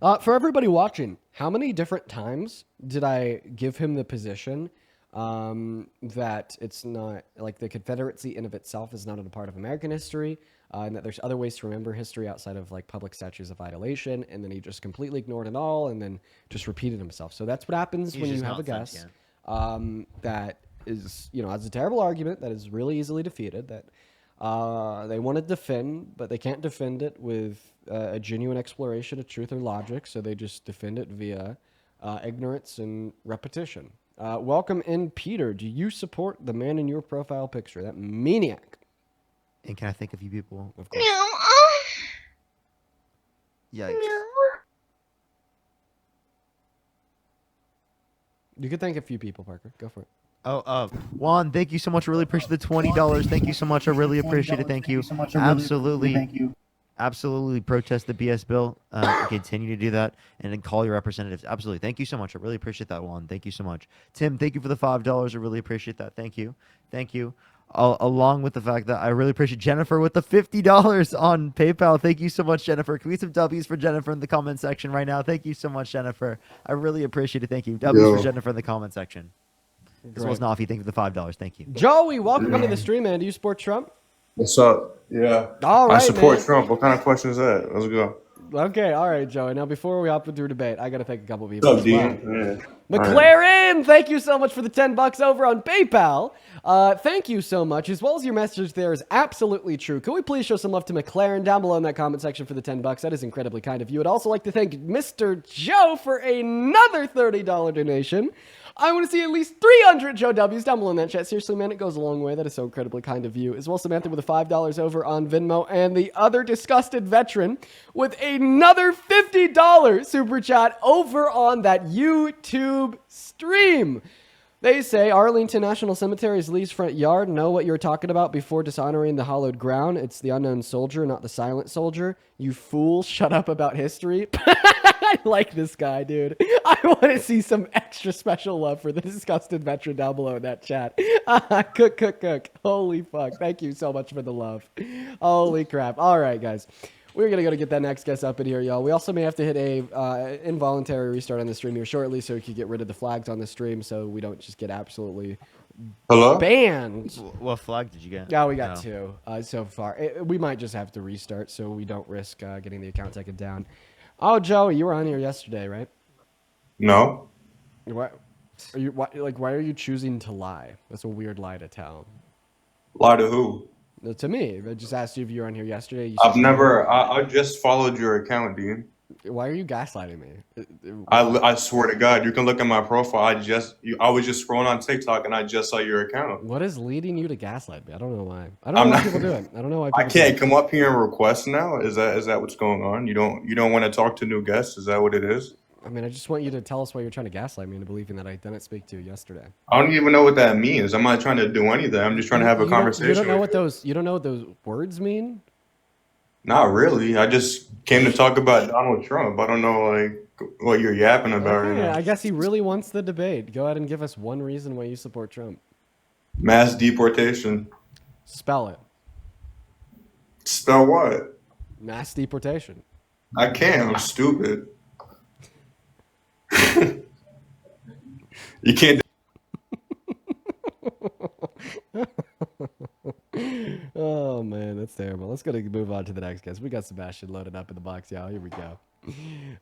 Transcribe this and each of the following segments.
For everybody watching, how many different times did I give him the position that it's not like the Confederacy in of itself is not a part of American history, and that there's other ways to remember history outside of like public statues of idolation, and then he just completely ignored it all and then just repeated himself. So that's what happens He's when you just have a not guest sentient. that is, has a terrible argument that is really easily defeated, that they want to defend, but they can't defend it with a genuine exploration of truth or logic, so they just defend it via ignorance and repetition. Welcome in, Peter. Do you support the man in your profile picture, that maniac? And can I think of you people? Of course. No. Yikes. No. You could thank a few people, Parker. Go for it. Oh, Juan, thank you so much. I really appreciate the $20. Thank you so much. I really appreciate it. Thank you. Absolutely protest the BS bill. Continue to do that and then call your representatives. Absolutely. Thank you so much. I really appreciate that, Juan. Thank you so much. Tim, thank you for the $5. I really appreciate that. Thank you. Along with the fact that I really appreciate Jennifer with the $50 on PayPal. Thank you so much, Jennifer. Can we have some W's for Jennifer in the comment section right now? Thank you so much, Jennifer. I really appreciate it. Thank you. W's for Jennifer in the comment section. As well as Nafi, thank you for the $5. Thank you. Joey, welcome into the stream, man. Do you support Trump? What's up? Yeah. All right, I support man. Trump. What kind of question is that? Let's go. Okay, all right, Joey. Now, before we hop into a debate, I got to thank a couple of people. What's up, Dean? Yeah. McLaren, thank you so much for the $10 over on PayPal. Thank you so much. As well as your message there is absolutely true. Can we please show some love to McLaren down below in that comment section for the $10? That is incredibly kind of you. I'd also like to thank Mr. Joe for another $30 donation. I want to see at least 300 Joe W's down below in that chat. Seriously, man, it goes a long way. That is so incredibly kind of you. As well as Samantha with a $5 over on Venmo, and the other disgusted veteran with another $50 super chat over on that YouTube stream. They say Arlington National Cemetery is Lee's front yard. Know what you're talking about before dishonoring the hallowed ground. It's the unknown soldier, not the silent soldier. You fool, shut up about history. I like this guy, dude. I want to see some extra special love for the disgusted veteran down below in that chat. Cook. Holy fuck. Thank you so much for the love. Holy crap. All right, guys. We're going to go to get that next guest up in here, y'all. We also may have to hit a involuntary restart on the stream here shortly so we can get rid of the flags on the stream so we don't just get absolutely banned. What flag did you get? Yeah, we got two so far. We might just have to restart so we don't risk getting the account taken down. Oh, Joey, you were on here yesterday, right? No. What? Why are you choosing to lie? That's a weird lie to tell. Lie to who? To me. I just asked you if you were on here yesterday. I just followed your account, Dean. Why are you gaslighting me? I swear to God, you can look at my profile. I was just scrolling on TikTok and I just saw your account. What is leading you to gaslight me? I don't know why. I don't know why people do it. I don't know why people I can't come up here and request now. Is that what's going on? You don't want to talk to new guests? Is that what it is? I mean, I just want you to tell us why you're trying to gaslight me into believing that I didn't speak to you yesterday. I don't even know what that means. I'm not trying to do anything. I'm just trying to have a conversation. You don't know what those words mean? Not really. I just came to talk about Donald Trump. I don't know what you're yapping about right now. I guess he really wants the debate. Go ahead and give us one reason why you support Trump. Mass deportation. Spell it. Spell what? Mass deportation. I can't. I'm stupid. You can't. Oh man, that's terrible. Let's go to move on to the next guest. We got Sebastian loaded up in the box, y'all. Here we go.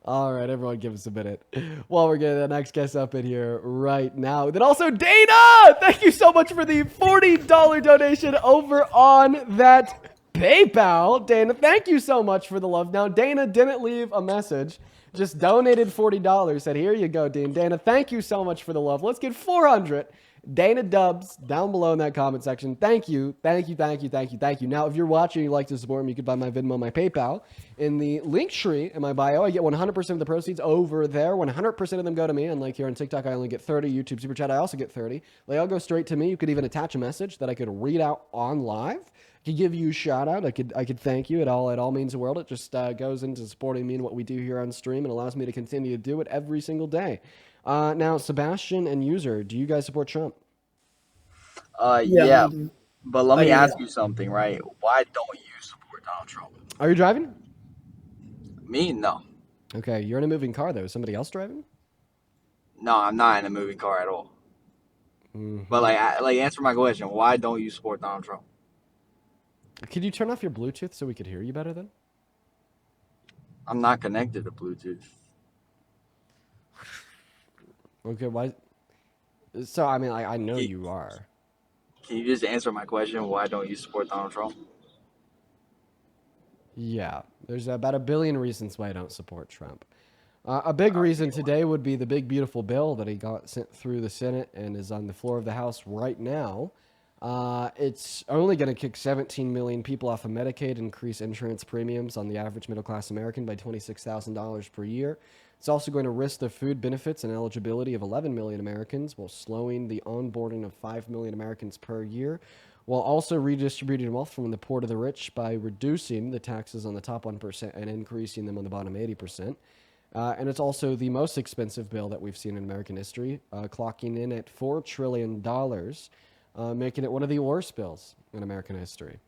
All right, everyone, give us a minute while we're getting the next guest up in here right now. Then also Dana, thank you so much for the $40 donation over on that PayPal. Dana, thank you so much for the love. Now, Dana didn't leave a message. Just donated $40. Said, here you go, Dean. Dana, thank you so much for the love. Let's get 400 Dana Dubs down below in that comment section. Thank you. Now, if you're watching and you'd like to support me, you could buy my Venmo, my PayPal. In the link tree in my bio, I get 100% of the proceeds over there. 100% of them go to me. Unlike here on TikTok, I only get 30. YouTube Super Chat, I also get 30. They all go straight to me. You could even attach a message that I could read out on live. I could give you a shout out. I could thank you. It all means the world. It just goes into supporting me and what we do here on stream and allows me to continue to do it every single day. Now, Sebastian and User, do you guys support Trump? Yeah. But let me ask you something, right? Why don't you support Donald Trump? Are you driving? Me, no. Okay, you're in a moving car though. Is somebody else driving? No, I'm not in a moving car at all. But Hmm. answer my question. Why don't you support Donald Trump? Could you turn off your Bluetooth so we could hear you better then? I'm not connected to Bluetooth. Okay, why? So I mean, I know Can, you are. can you just answer my question? Why don't you support Donald Trump? Yeah, there's about a billion reasons why I don't support Trump. A big reason today would be the big beautiful bill that he got sent through the Senate and is on the floor of the House right now. It's only going to kick 17 million people off of Medicaid, increase insurance premiums on the average middle class American by $26,000 per year. It's also going to risk the food benefits and eligibility of 11 million Americans while slowing the onboarding of 5 million Americans per year, while also redistributing wealth from the poor to the rich by reducing the taxes on the top 1% and increasing them on the bottom 80%. And it's also the most expensive bill that we've seen in American history, clocking in at $4 trillion, making it one of the worst bills in American history.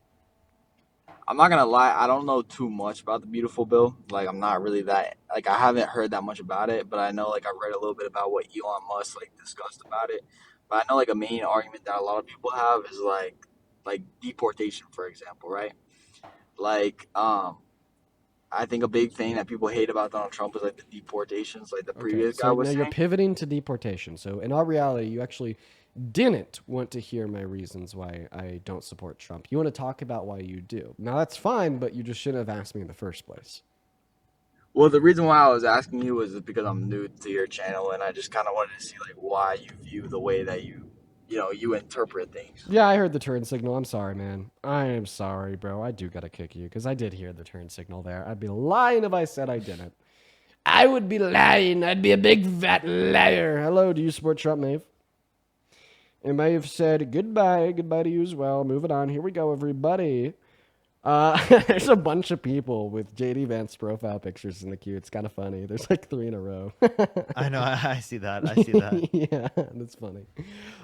I'm not gonna lie. I don't know too much about the beautiful bill. Like, I'm not really that. Like, I haven't heard that much about it. But I know, like, I've read a little bit about what Elon Musk like discussed about it. But I know, like, a main argument that a lot of people have is like deportation, for example, right? Like, I think a big thing that people hate about Donald Trump is like the deportations, like the Okay, previous guy so now was you're saying. pivoting to deportation. So in all reality, you actually didn't want to hear my reasons why I don't support Trump. You want to talk about why you do. Now that's fine, but you just shouldn't have asked me in the first place. Well, the reason why I was asking you was because I'm new to your channel, and I just kind of wanted to see like why you view the way that you interpret things. Yeah, I heard the turn signal. I'm sorry, man. I am sorry, bro. I do gotta kick you because I did hear the turn signal there. I'd be lying if I said I didn't. I would be lying. I'd be a big fat liar. Hello, do you support Trump, Maeve? And Maeve said goodbye. Goodbye to you as well. Moving on. Here we go, everybody. There's a bunch of people with JD Vance profile pictures in the queue. It's kind of funny. There's like 3 in a row. I know. I see that. I see that. Yeah, that's funny.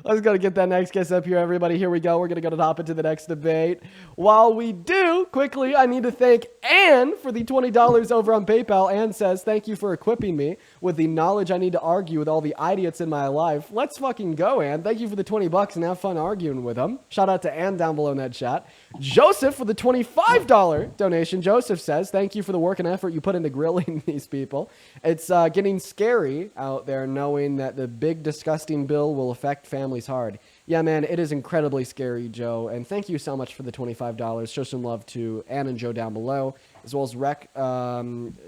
Let's go to get that next guest up here, everybody. Here we go. We're going to hop into the next debate. While we do, quickly, I need to thank Anne for the $20 over on PayPal. Anne says, thank you for equipping me with the knowledge I need to argue with all the idiots in my life. Let's fucking go, Anne. Thank you for the $20 and have fun arguing with them. Shout out to Anne down below in that chat. Joseph for the $25 donation. Joseph says, thank you for the work and effort you put into grilling these people. It's getting scary out there knowing that the big disgusting bill will affect families hard. Yeah, man, it is incredibly scary, Joe. And thank you so much for the $25. Show some love to Ann and Joe down below, as well as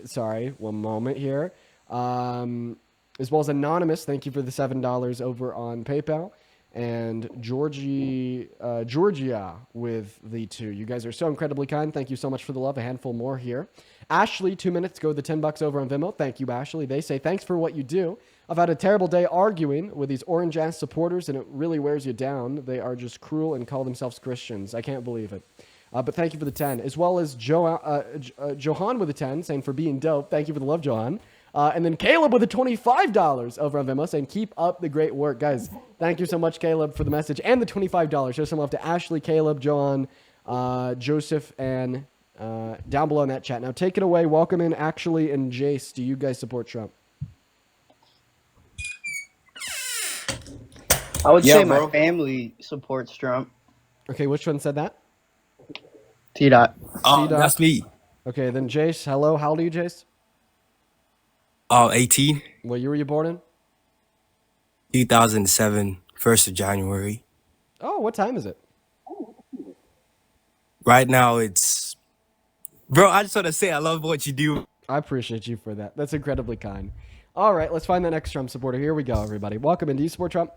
sorry, one moment here. As well as Anonymous, thank you for the $7 over on PayPal. And Georgia with the 2. You guys are so incredibly kind. Thank you so much for the love. A handful more here. Ashley, 2 minutes, go the $10 over on Venmo. Thank you, Ashley. They say, thanks for what you do. I've had a terrible day arguing with these orange-ass supporters, and it really wears you down. They are just cruel and call themselves Christians. I can't believe it. But thank you for the 10. As well as Johan with a 10, saying, for being dope. Thank you for the love, Johan. And then Caleb with a $25 over on Venmo saying, keep up the great work. Guys, thank you so much, Caleb, for the message and the $25. Show some love to Ashley, Caleb, John, Joseph, and down below in that chat. Now, take it away. Welcome in, Actually, and Jace. Do you guys support Trump? I would say bro. my family supports Trump. Okay, which one said that? T-Dot. C-Dot. That's me. Okay, then Jace. Hello. How old are you, Jace? 18, What year were you born in? 2007, 1st of January. Oh, what time is it? Right now it's... Bro, I just want to say I love what you do. I appreciate you for that. That's incredibly kind. All right, let's find the next Trump supporter. Here we go, everybody. Welcome in. Do you support Trump?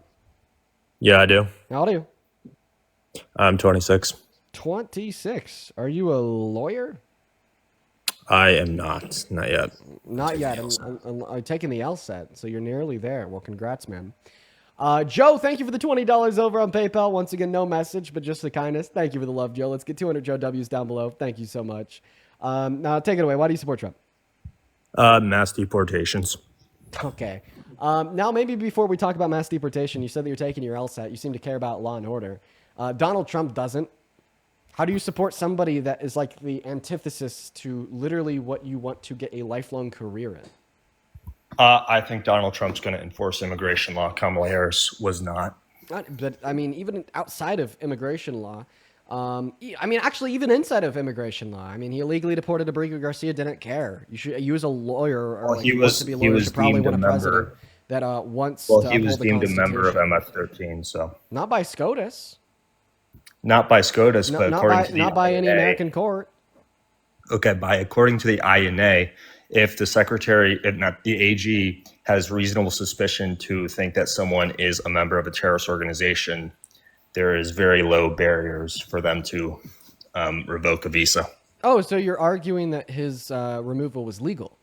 Yeah, I do. How old are you? I'm 26. 26. Are you a lawyer? I am not. Not yet. Not yet. I'm taking the LSAT, so you're nearly there. Well, congrats, man. Joe, thank you for the $20 over on PayPal. Once again, no message, but just the kindness. Thank you for the love, Joe. Let's get 200 Joe W's down below. Thank you so much. Now, take it away. Why do you support Trump? Mass deportations. Okay. Now, maybe before we talk about mass deportation, you said that you're taking your LSAT. You seem to care about law and order. Donald Trump doesn't. How do you support somebody that is like the antithesis to literally what you want to get a lifelong career in? I think Donald Trump's going to enforce immigration law. Kamala Harris was not. But I mean, even outside of immigration law, I mean, actually, even inside of immigration law, I mean, he illegally deported Abrigo Garcia. Didn't care. You as a lawyer or Well, like he wants was to be a he lawyer was should probably deemed want a a president member. that wants Well, to he was uphold the deemed a member of Constitution. MS-13, so Not by SCOTUS. not by SCOTUS, No, but not according by to the not by any INA. American court. Okay, according to the INA, if not the AG, has reasonable suspicion to think that someone is a member of a terrorist organization, there is very low barriers for them to revoke a visa. Oh, so you're arguing that his removal was legal?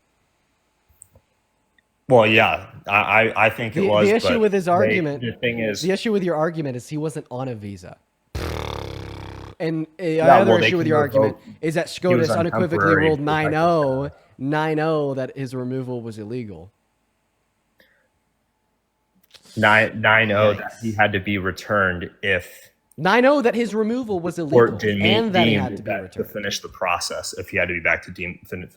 Well, yeah, I think it was. The issue but with his argument, the thing is, the issue with your argument is he wasn't on a visa. And well, another they issue with can your argument revoke- is that was SCOTUS on unequivocally temporary ruled protected 9-0, 9-0 that his removal was illegal. 9-0 that he had to be returned if 9-0 that his removal was illegal court and that he had deemed to be that to returned. finish the process, if he had to be back to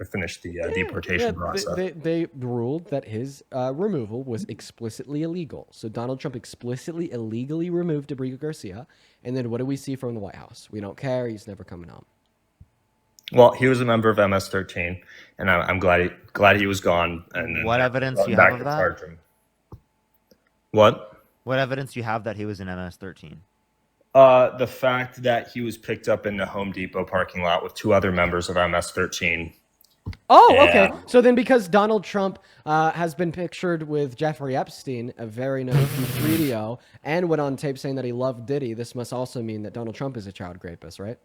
finish the deportation process. They ruled that his removal was explicitly illegal. So Donald Trump explicitly illegally removed Abrigo Garcia. And then what do we see from the White House? We don't care. He's never coming on. Well, he was a member of MS-13, and I'm glad he was gone. And then What evidence brought do you back have of to that? charge him. What? What evidence do you have that he was in MS-13? The fact that he was picked up in the Home Depot parking lot with two other members of MS-13. Oh, okay. Yeah. So then because Donald Trump has been pictured with Jeffrey Epstein, a very known video, and went on tape saying that he loved Diddy, this must also mean that Donald Trump is a child rapist, right?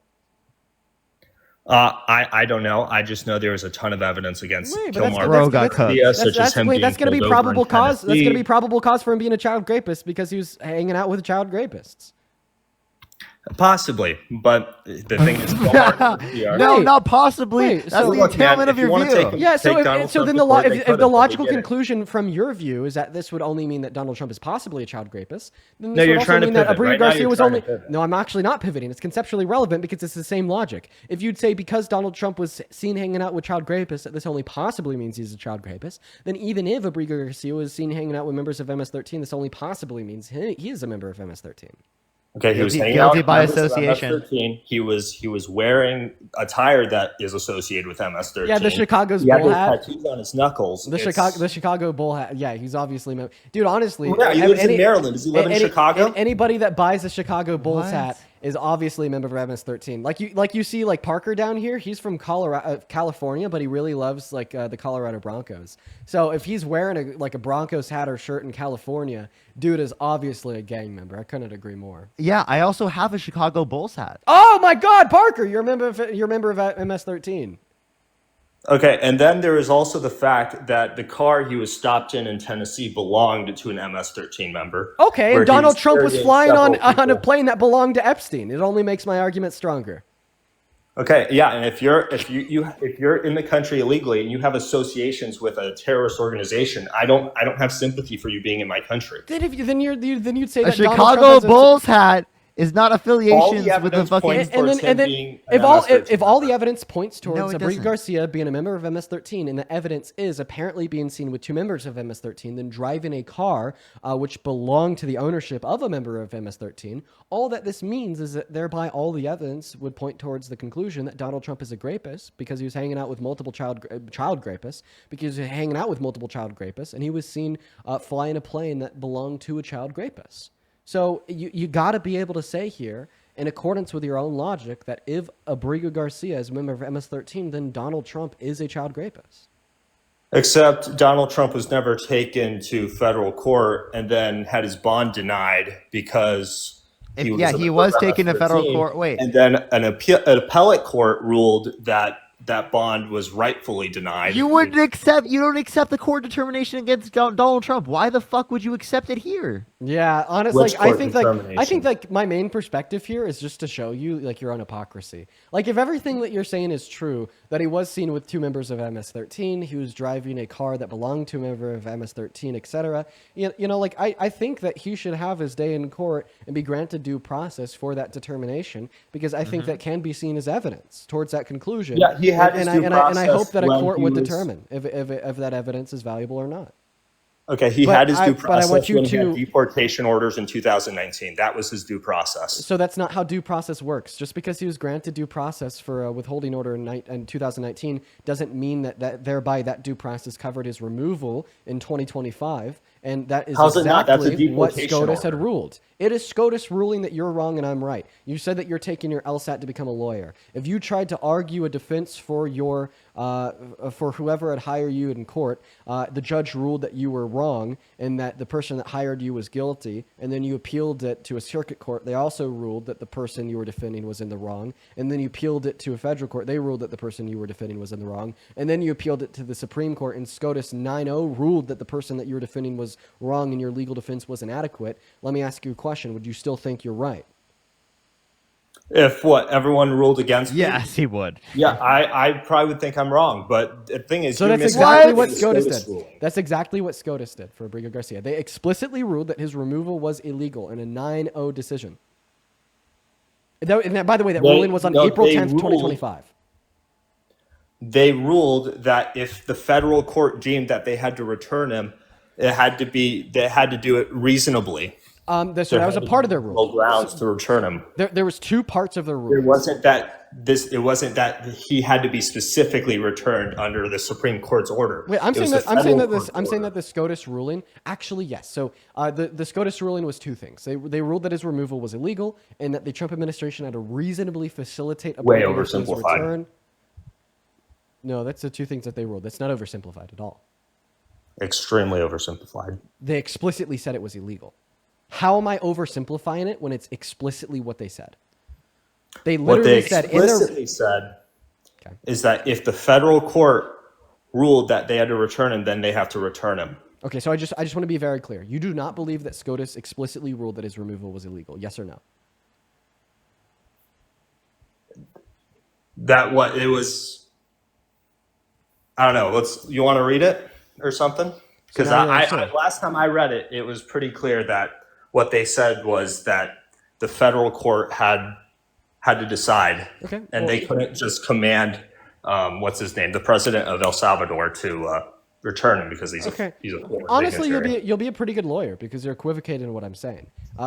I don't know. I just know there was a ton of evidence against Wait, but Kilmar. Bro got cooked. That's going to be probable cause. That's going to be probable cause for him being a child rapist because he was hanging out with child rapists. Possibly, but the thing is, No, Wait, not possibly. wait, That's so- the Look, man, entailment of if you your wanna view. take- Yeah, so Donald so Trump then before they if cut the him, logical I get it. conclusion from your view is that this would only mean that Donald Trump is possibly a child rapist, then No, this would you're also trying to mean that pivot. Abrigo Right now Garcia you're was trying only. to pivot. No, I'm actually not pivoting. It's conceptually relevant because it's the same logic. If you'd say because Donald Trump was seen hanging out with child rapists, that this only possibly means he's a child rapist, then even if Abrigo Garcia was seen hanging out with members of MS-13, this only possibly means he is a member of MS-13. Okay, he was Guilty- hanging guilty out by with members of association. MS-13. He was wearing attire that is associated with MS-13. Yeah, the Chicago's He had bull those hat. tattoos on his knuckles. The Chicago Bull hat. Yeah, he's obviously dude. Honestly, Yeah, he lives in Maryland. Does he live in Chicago? Anybody that buys a Chicago Bulls What? hat is obviously a member of MS-13. Like you see like Parker down here. He's from California, but he really loves like the Colorado Broncos. So if he's wearing a Broncos hat or shirt in California, dude is obviously a gang member. I couldn't agree more. Yeah, I also have a Chicago Bulls hat. Oh my God, Parker, you're a member of MS-13. Okay, and then there is also the fact that the car he was stopped in Tennessee belonged to an MS-13 member. Okay, where and he Donald Trump was carrying flying on several a people. plane that belonged to Epstein. It only makes my argument stronger. Okay, yeah, and if you're in the country illegally and you have associations with a terrorist organization, I don't have sympathy for you being in my country. Then you'd say A that Donald Trump Chicago has a- Bulls hat is not affiliations with the evidence fucking. points and then, towards him and then being if an all MS-13 if all the evidence points towards No, it Abrigo doesn't. Garcia being a member of MS-13, and the evidence is apparently being seen with two members of MS-13, then driving a car which belonged to the ownership of a member of MS-13, all that this means is that thereby all the evidence would point towards the conclusion that Donald Trump is a rapist because he was hanging out with multiple child rapists, because he was hanging out with multiple child rapists, and he was seen flying a plane that belonged to a child rapist. So you got to be able to say here, in accordance with your own logic, that if Abrigo Garcia is a member of MS-13, then Donald Trump is a child rapist. Except Donald Trump was never taken to federal court and then had his bond denied because he was Yeah, a he member was of taken to federal MS-13, court. Wait. and then an appellate court ruled that that bond was rightfully denied. You don't accept the court determination against Donald Trump. Why the fuck would you accept it here? Yeah, honestly, Which I court think determination? my main perspective here is just to show you like your own hypocrisy. Like if everything that you're saying is true, that he was seen with 2 members of MS-13, he was driving a car that belonged to a member of MS-13, etc. You know, like I think that he should have his day in court and be granted due process for that determination because I think that can be seen as evidence towards that conclusion. Yeah, he had his due and I hope process that a when court he would was- determine if that evidence is valuable or not. Okay, he But had his I- due but I process want you when he had to- deportation orders in 2019. That was his due process. So that's not how due process works. Just because he was granted due process for a withholding order in 2019 doesn't mean that thereby that due process covered his removal in 2025. And that is How's it not? That's a exactly what deportation SCOTUS had order. ruled. It is SCOTUS ruling that you're wrong and I'm right. You said that you're taking your LSAT to become a lawyer. If you tried to argue a defense for your for whoever had hired you in court, the judge ruled that you were wrong and that the person that hired you was guilty, and then you appealed it to a circuit court. They also ruled that the person you were defending was in the wrong, and then you appealed it to a federal court. They ruled that the person you were defending was in the wrong, and then you appealed it to the Supreme Court, and SCOTUS 9-0 ruled that the person that you were defending was wrong and your legal defense was inadequate. Let me ask you a question. Would you still think you're right? If what everyone ruled against me? Yes, he would. Yeah, I probably would think I'm wrong. But the thing is, So you're that's misrepresenting exactly what the SCOTUS did. ruling. That's exactly what SCOTUS did for Abrigo Garcia. They explicitly ruled that his removal was illegal in a 9-0 decision. And by the way, that ruling was on April 10th, 2025. They ruled that if the federal court deemed that they had to return him, they had to do it reasonably. So that was a part of their No rule. grounds to return him. There was 2 parts of their It rule. wasn't that he had to be specifically returned under the Supreme Court's order. Wait, I'm It was saying the federal that court's order. the SCOTUS ruling actually yes. So the SCOTUS ruling was 2 things. They ruled that his removal was illegal and that the Trump administration had to reasonably facilitate a Way Abrigo Garcia's oversimplified. return. No, that's the 2 things that they ruled. That's not oversimplified at all. Extremely oversimplified. They explicitly said it was illegal. How am I oversimplifying it when it's explicitly what they said? They What literally they said in their explicitly said Okay. is that if the federal court ruled that they had to return him, then they have to return him. Okay, so I just want to be very clear. You do not believe that SCOTUS explicitly ruled that his removal was illegal. Yes or no? That what it was. I don't know. You want to read it or something? Because now you I understand. last time I read it, it was pretty clear that what they said was that the federal court had to decide, Okay, and well- they couldn't just command what's his name, the president of El Salvador, to return him because he's Okay. a foreign Honestly, dignitary. you'll be a pretty good lawyer because you're equivocating in what I'm saying.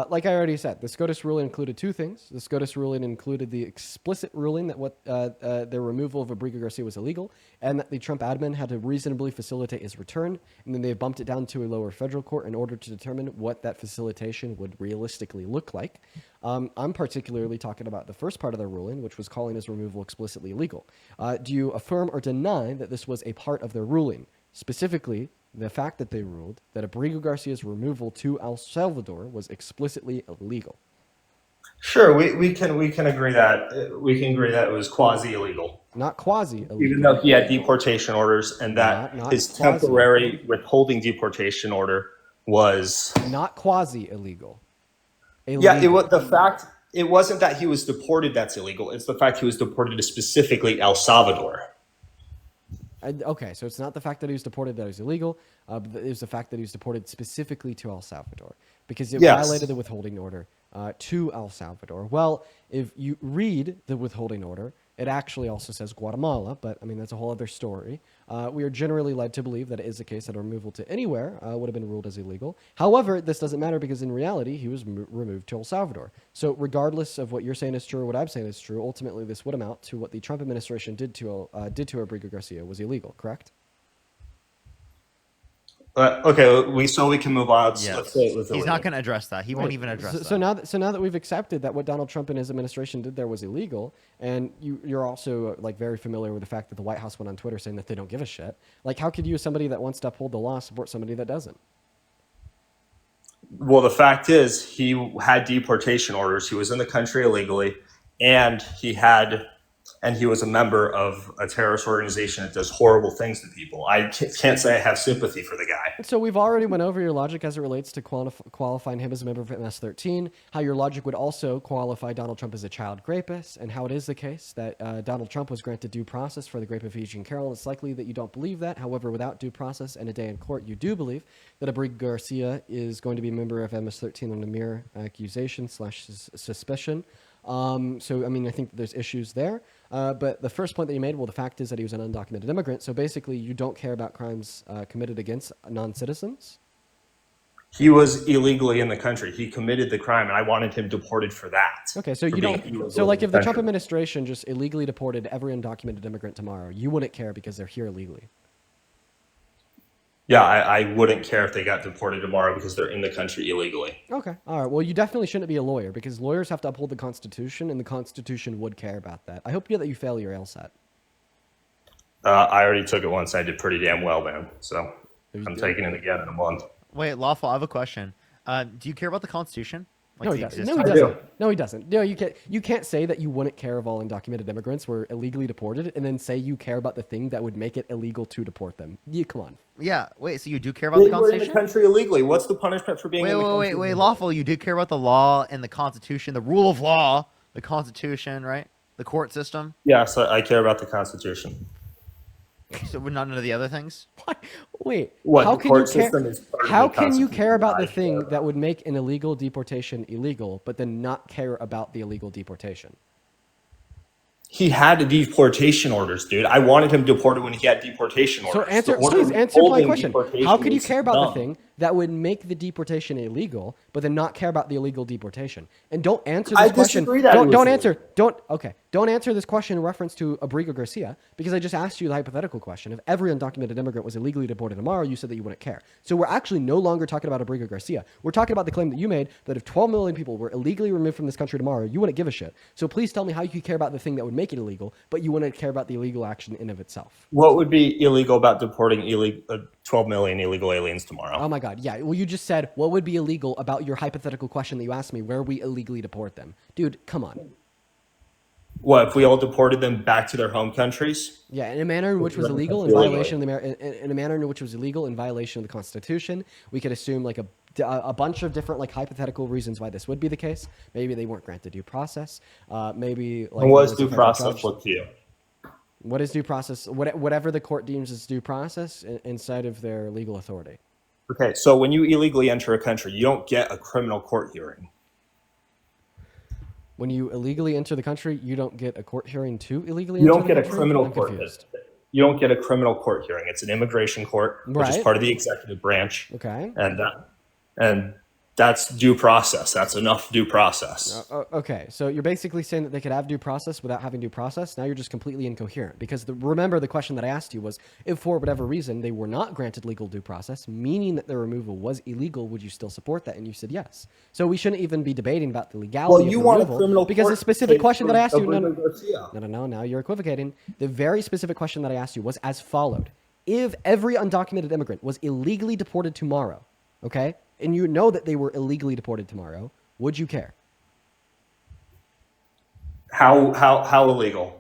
Like I already said, the SCOTUS ruling included 2 things. The SCOTUS ruling included the explicit ruling that their removal of Abrigo Garcia was illegal, and that the Trump admin had to reasonably facilitate his return. And then they bumped it down to a lower federal court in order to determine what that facilitation would realistically look like. I'm particularly talking about the first part of their ruling, which was calling his removal explicitly illegal. Do you affirm or deny that this was a part of their ruling? Specifically, the fact that they ruled that Abrigo Garcia's removal to El Salvador was explicitly illegal. Sure, we can agree that it was quasi illegal, Not quasi illegal. even though he had deportation orders, and that Not his quasi. temporary withholding deportation order was. Not quasi illegal. Yeah, it was the fact. It wasn't that he was deported that's illegal. It's the fact he was deported to specifically El Salvador. Okay, so it's not the fact that he was deported that was illegal. But it was the fact that he was deported specifically to El Salvador because it Yes. violated the withholding order to El Salvador. Well, if you read the withholding order, it actually also says Guatemala, but I mean, that's a whole other story. We are generally led to believe that it is the case that a removal to anywhere would have been ruled as illegal. However, this doesn't matter because in reality, he was removed to El Salvador. So regardless of what you're saying is true or what I'm saying is true, ultimately this would amount to what the Trump administration did to Abrigo Garcia was illegal, correct? Okay, we can move on. Yes. Let's say it was He's illegal. not going to address that. He won't even address that. So now that we've accepted that what Donald Trump and his administration did there was illegal, and you're also like very familiar with the fact that the White House went on Twitter saying that they don't give a shit. Like, how could you, as somebody that wants to uphold the law, support somebody that doesn't? Well, the fact is, he had deportation orders. He was in the country illegally, and he had and he was a member of a terrorist organization that does horrible things to people. I can't say I have sympathy for the guy. So we've already went over your logic as it relates to qualifying him as a member of MS-13, how your logic would also qualify Donald Trump as a child rapist, and how it is the case that Donald Trump was granted due process for the rape of Eugene Carroll. It's likely that you don't believe that. However, without due process and a day in court, you do believe that Abrigo Garcia is going to be a member of MS-13 on a mere accusation / suspicion. So, I mean, I think there's issues there. But the first point that you made, well, the fact is that he was an undocumented immigrant. So basically, you don't care about crimes committed against non-citizens? He was illegally in the country. He committed the crime, and I wanted him deported for that. Okay, so for you being don't. illegal So, in like, if the Trump country. administration just illegally deported every undocumented immigrant tomorrow, you wouldn't care because they're here illegally. Yeah, I wouldn't care if they got deported tomorrow because they're in the country illegally. Okay, all right. Well, you definitely shouldn't be a lawyer because lawyers have to uphold the Constitution, and the Constitution would care about that. I hope that you fail your LSAT. I already took it once. I did pretty damn well, man. So I'm taking it again in a month. Wait, Lawful, I have a question. Do you care about the Constitution? Like No, he the doesn't. existence- No, he I do. doesn't. No, he doesn't. No, you can't say that you wouldn't care if all undocumented immigrants were illegally deported, and then say you care about the thing that would make it illegal to deport them. Come on. Yeah, wait, so you do care about They the were in the Constitution? country illegally. What's the punishment for being in the country? Wait, Lawful, you do care about the law and the Constitution, the rule of law, the Constitution, right? The court system? Yes, I care about the Constitution. So none of the other things? What? Wait. What, How the can court you care? system is part of How the can you care about the Constitution? thing that would make an illegal deportation illegal, but then not care about the illegal deportation? He had the deportation orders, dude. I wanted him deported when he had deportation orders. So The order please answer my holding question. deportation How could you is care about the dumb. thing that would make the deportation illegal, but then not care about the illegal deportation? And don't answer I this question. disagree that it was Don't illegal. answer. Don't answer this question in reference to Abrigo Garcia because I just asked you the hypothetical question. If every undocumented immigrant was illegally deported tomorrow, you said that you wouldn't care. So we're actually no longer talking about Abrigo Garcia. We're talking about the claim that you made that if 12 million people were illegally removed from this country tomorrow, you wouldn't give a shit. So please tell me how you could care about the thing that would make it illegal, but you wouldn't care about the illegal action in of itself. What would be illegal about deporting 12 million illegal aliens tomorrow? Oh my God. Yeah. Well, you just said what would be illegal about your hypothetical question that you asked me, where we illegally deport them. Dude, come on. What if we all deported them back to their home countries? Yeah, in a manner in which was illegal in violation of the in a manner in which was illegal in violation of the Constitution. We could assume like a bunch of different like hypothetical reasons why this would be the case. Maybe they weren't granted due process. Maybe like And what's there due was a federal process judge. look to you? What is due process? Whatever the court deems as due process inside of their legal authority. Okay, so when you illegally enter a country, you don't get a criminal court hearing. When you illegally enter the country, you don't get a court hearing to illegally You enter don't the get a country? criminal I'm court. confused. You don't get a criminal court hearing. It's an immigration court, which is Right. part of the executive branch, Okay. and that's due process. That's enough due process. Okay, so you're basically saying that they could have due process without having due process. Now you're just completely incoherent because remember the question that I asked you was if for whatever reason they were not granted legal due process, meaning that their removal was illegal, would you still support that? And you said yes. So we shouldn't even be debating about the legality Well, you of want a removal criminal because the court specific case question that I asked you. Abrigo Garcia. No. Now you're equivocating. The very specific question that I asked you was as followed: if every undocumented immigrant was illegally deported tomorrow, okay, and you know that they were illegally deported tomorrow, would you care? How illegal?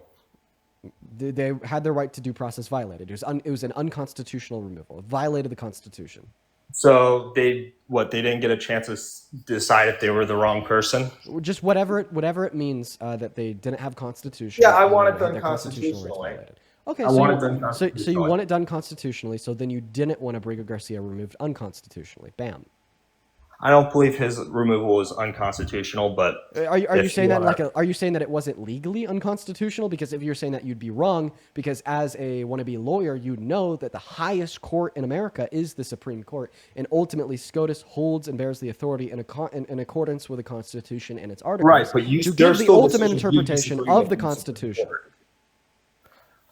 They had their right to due process violated. It was an unconstitutional removal. It violated the Constitution. So they didn't get a chance to decide if they were the wrong person. Just whatever it means that they didn't have constitution. Yeah, I and want it they had done their constitutional rights constitutionally. violated. Okay, I so want you, it done so you constitutionally. want it done constitutionally. So then you didn't want Abrigo Garcia removed unconstitutionally. Bam. I don't believe his removal was unconstitutional, but Are you if saying that wanna- are you saying that it wasn't legally unconstitutional? Because if you're saying that, you'd be wrong. Because as a wannabe lawyer, you know that the highest court in America is the Supreme Court, and ultimately SCOTUS holds and bears the authority in accordance with the Constitution and its articles. right, but you to there's give the still ultimate decisions you interpretation disagree of with the in Supreme Constitution. Court.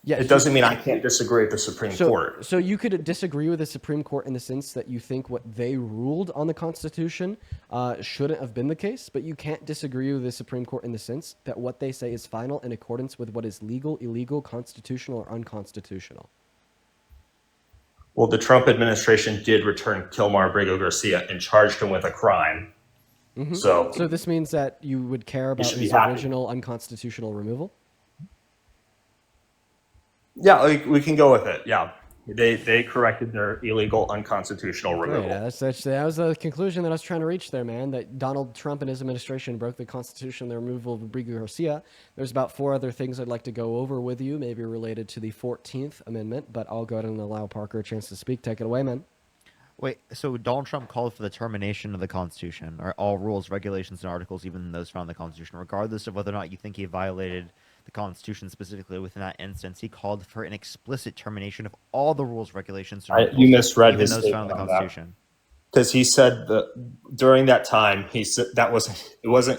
Yes, It doesn't mean I can't disagree with the Supreme Court. So you could disagree with the Supreme Court in the sense that you think what they ruled on the Constitution shouldn't have been the case, but you can't disagree with the Supreme Court in the sense that what they say is final in accordance with what is legal, illegal, constitutional, or unconstitutional. Well, the Trump administration did return Kilmar Abrigo Garcia and charged him with a crime. So So this means that you would care about should be his happy. original unconstitutional removal? Yeah, we can go with it. Yeah, they corrected their illegal, unconstitutional Great. removal. That was the conclusion that I was trying to reach there, man. That Donald Trump and his administration broke the Constitution, the removal of Rodrigo Garcia. There's about 4 other things I'd like to go over with you, maybe related to the 14th Amendment, but I'll go ahead and allow Parker a chance to speak. Take it away, man. Wait, so Donald Trump called for the termination of the Constitution, or all rules, regulations, and articles, even those found in the Constitution, regardless of whether or not you think he violated the Constitution specifically within that instance. He called for an explicit termination of all the rules, regulations, and articles, You misread even his those found in the statement on that. Constitution. Because he said that during that time, he said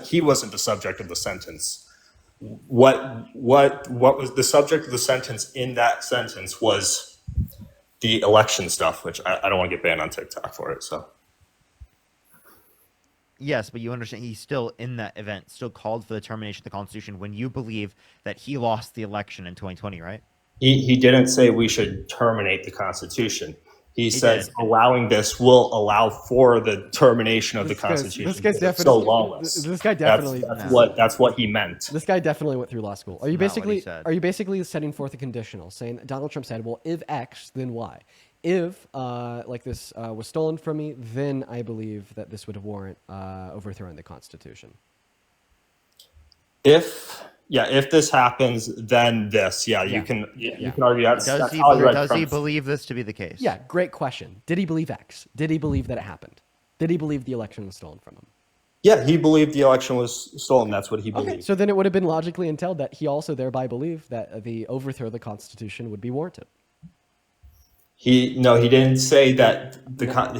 he wasn't the subject of the sentence. What was the subject of the sentence in that sentence was the election stuff, which I don't want to get banned on TikTok for it. So Yes, but you understand he still, in that event, still called for the termination of the Constitution when you believe that he lost the election in 2020, right? he didn't say we should terminate the Constitution. He says did. allowing this will allow for the termination of the Constitution. This guy's because it's definitely so lawless. This guy definitely. That's what he meant. This guy definitely went through law school. Are you Not what he basically said. are you basically setting forth a conditional, saying Donald Trump said, "Well, if X, then Y. If like this was stolen from me, then I believe that this would warrant overthrowing the Constitution." If this happens, then this. You Yeah. can argue that's Does he how I read does he Trump's- believe this to be the case? Yeah, great question. Did he believe X? Did he believe that it happened? Did he believe the election was stolen from him? Yeah, he believed the election was stolen. That's what he believed. Okay, so then it would have been logically entailed that he also thereby believed that the overthrow of the Constitution would be warranted. He didn't say that.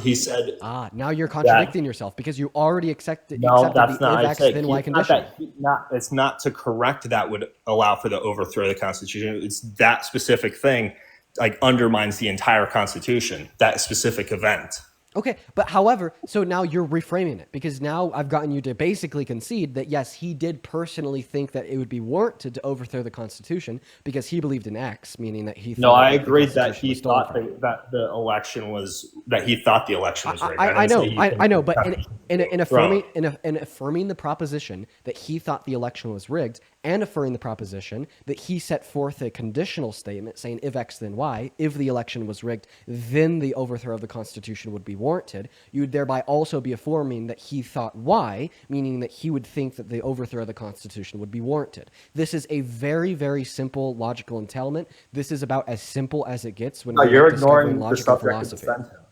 He said Now you're contradicting yourself because you already accepted no. That's the not. if I X said then Y it's not condition. that it's not to correct that would allow for the overthrow of the Constitution. It's that specific thing like undermines the entire Constitution. That specific event. Okay, but however, so now you're reframing it because now I've gotten you to basically concede that yes, he did personally think that it would be warranted to overthrow the Constitution because he believed in X, meaning that he. No, I that the agreed that Constitution he was stolen thought from him. that the election was that he thought the election was rigged. I didn't say he I know, but think- in affirming the proposition that he thought the election was rigged, and affirming the proposition that he set forth a conditional statement saying if X then Y, if the election was rigged, then the overthrow of the Constitution would be warranted. You would thereby also be affirming that he thought Y, meaning that he would think that the overthrow of the Constitution would be warranted. This is a very, very simple logical entailment. This is about as simple as it gets when you're we're discovering ignoring the logic and subject of the philosophy. sentence.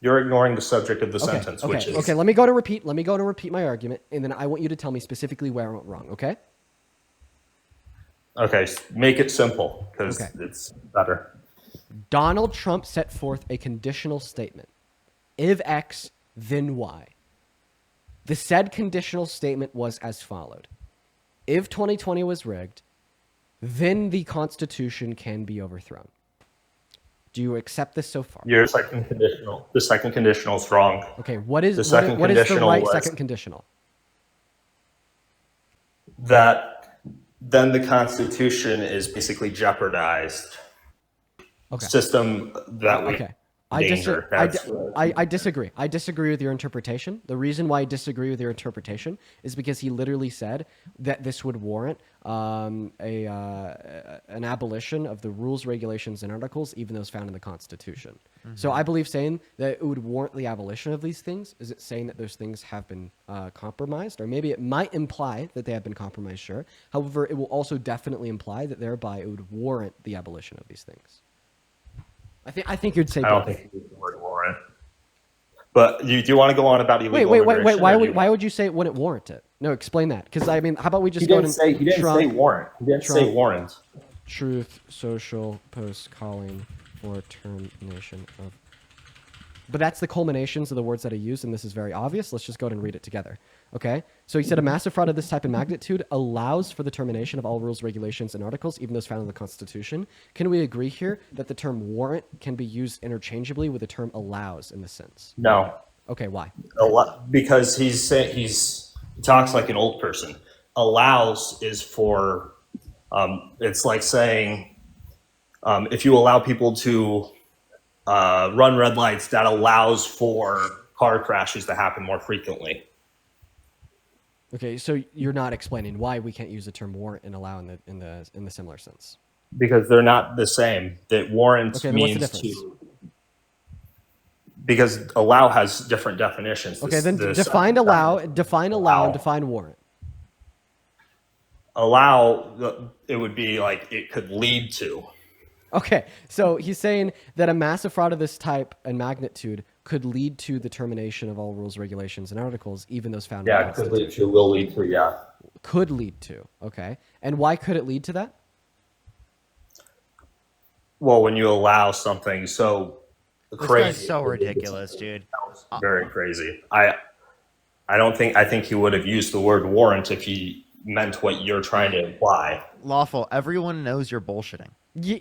You're ignoring the subject of the sentence, which is Okay, let me go to repeat my argument, and then I want you to tell me specifically where I went wrong, okay? okay. Make it simple because Okay. it's better. Donald Trump set forth a conditional statement. If X, then Y. The said conditional statement was as followed. If 2020 was rigged, then the Constitution can be overthrown. Do you accept this so far? Your second conditional. The second conditional is wrong. Okay, what is The what second is the conditional right was- second conditional? That then the Constitution is basically jeopardized. Okay. System that we Okay. danger. I disagree. I disagree with your interpretation. The reason why I disagree with your interpretation is because he literally said that this would warrant an abolition of the rules, regulations, and articles, even those found in the Constitution. So I believe saying that it would warrant the abolition of these things, is it saying that those things have been compromised? Or maybe it might imply that they have been compromised, sure. However, it will also definitely imply that thereby it would warrant the abolition of these things. I think you'd say I don't both. think you use the word warrant. But do you want to go on about illegal Wait. immigration, or do you- Why would you say it wouldn't warrant it? No, explain that. Because I mean, how about we just He go didn't and say. He didn't say warrant. He didn't say Trump- warrant. Truth Social post calling for termination of. But that's the culminations of the words that I used, and this is very obvious. Let's just go ahead and read it together. Okay? So he said a massive fraud of this type and magnitude allows for the termination of all rules, regulations, and articles, even those found in the Constitution. Can we agree here that the term warrant can be used interchangeably with the term allows in this sense? No, Okay, why? because he talks like an old person. Allows is for. It's like saying if you allow people to run red lights, that allows for car crashes to happen more frequently. Okay, so you're not explaining why we can't use the term warrant and allow in the similar sense. Because they're not the same. That warrant Okay, then what's the means difference? to, because allow has different definitions. Okay, then define allow, and define warrant. Allow, it would be like it could lead to. Okay, so he's saying that a massive fraud of this type and magnitude could lead to the termination of all rules, regulations, and articles, even those found in the Yeah, it could Constitution. lead to, will lead to, yeah. Could lead to, okay. And why could it lead to that? Well, when you allow something so This crazy. guy's so ridiculous, dude. Very crazy. I think he would have used the word warrant if he meant what you're trying to imply. Lawful. Everyone knows you're bullshitting.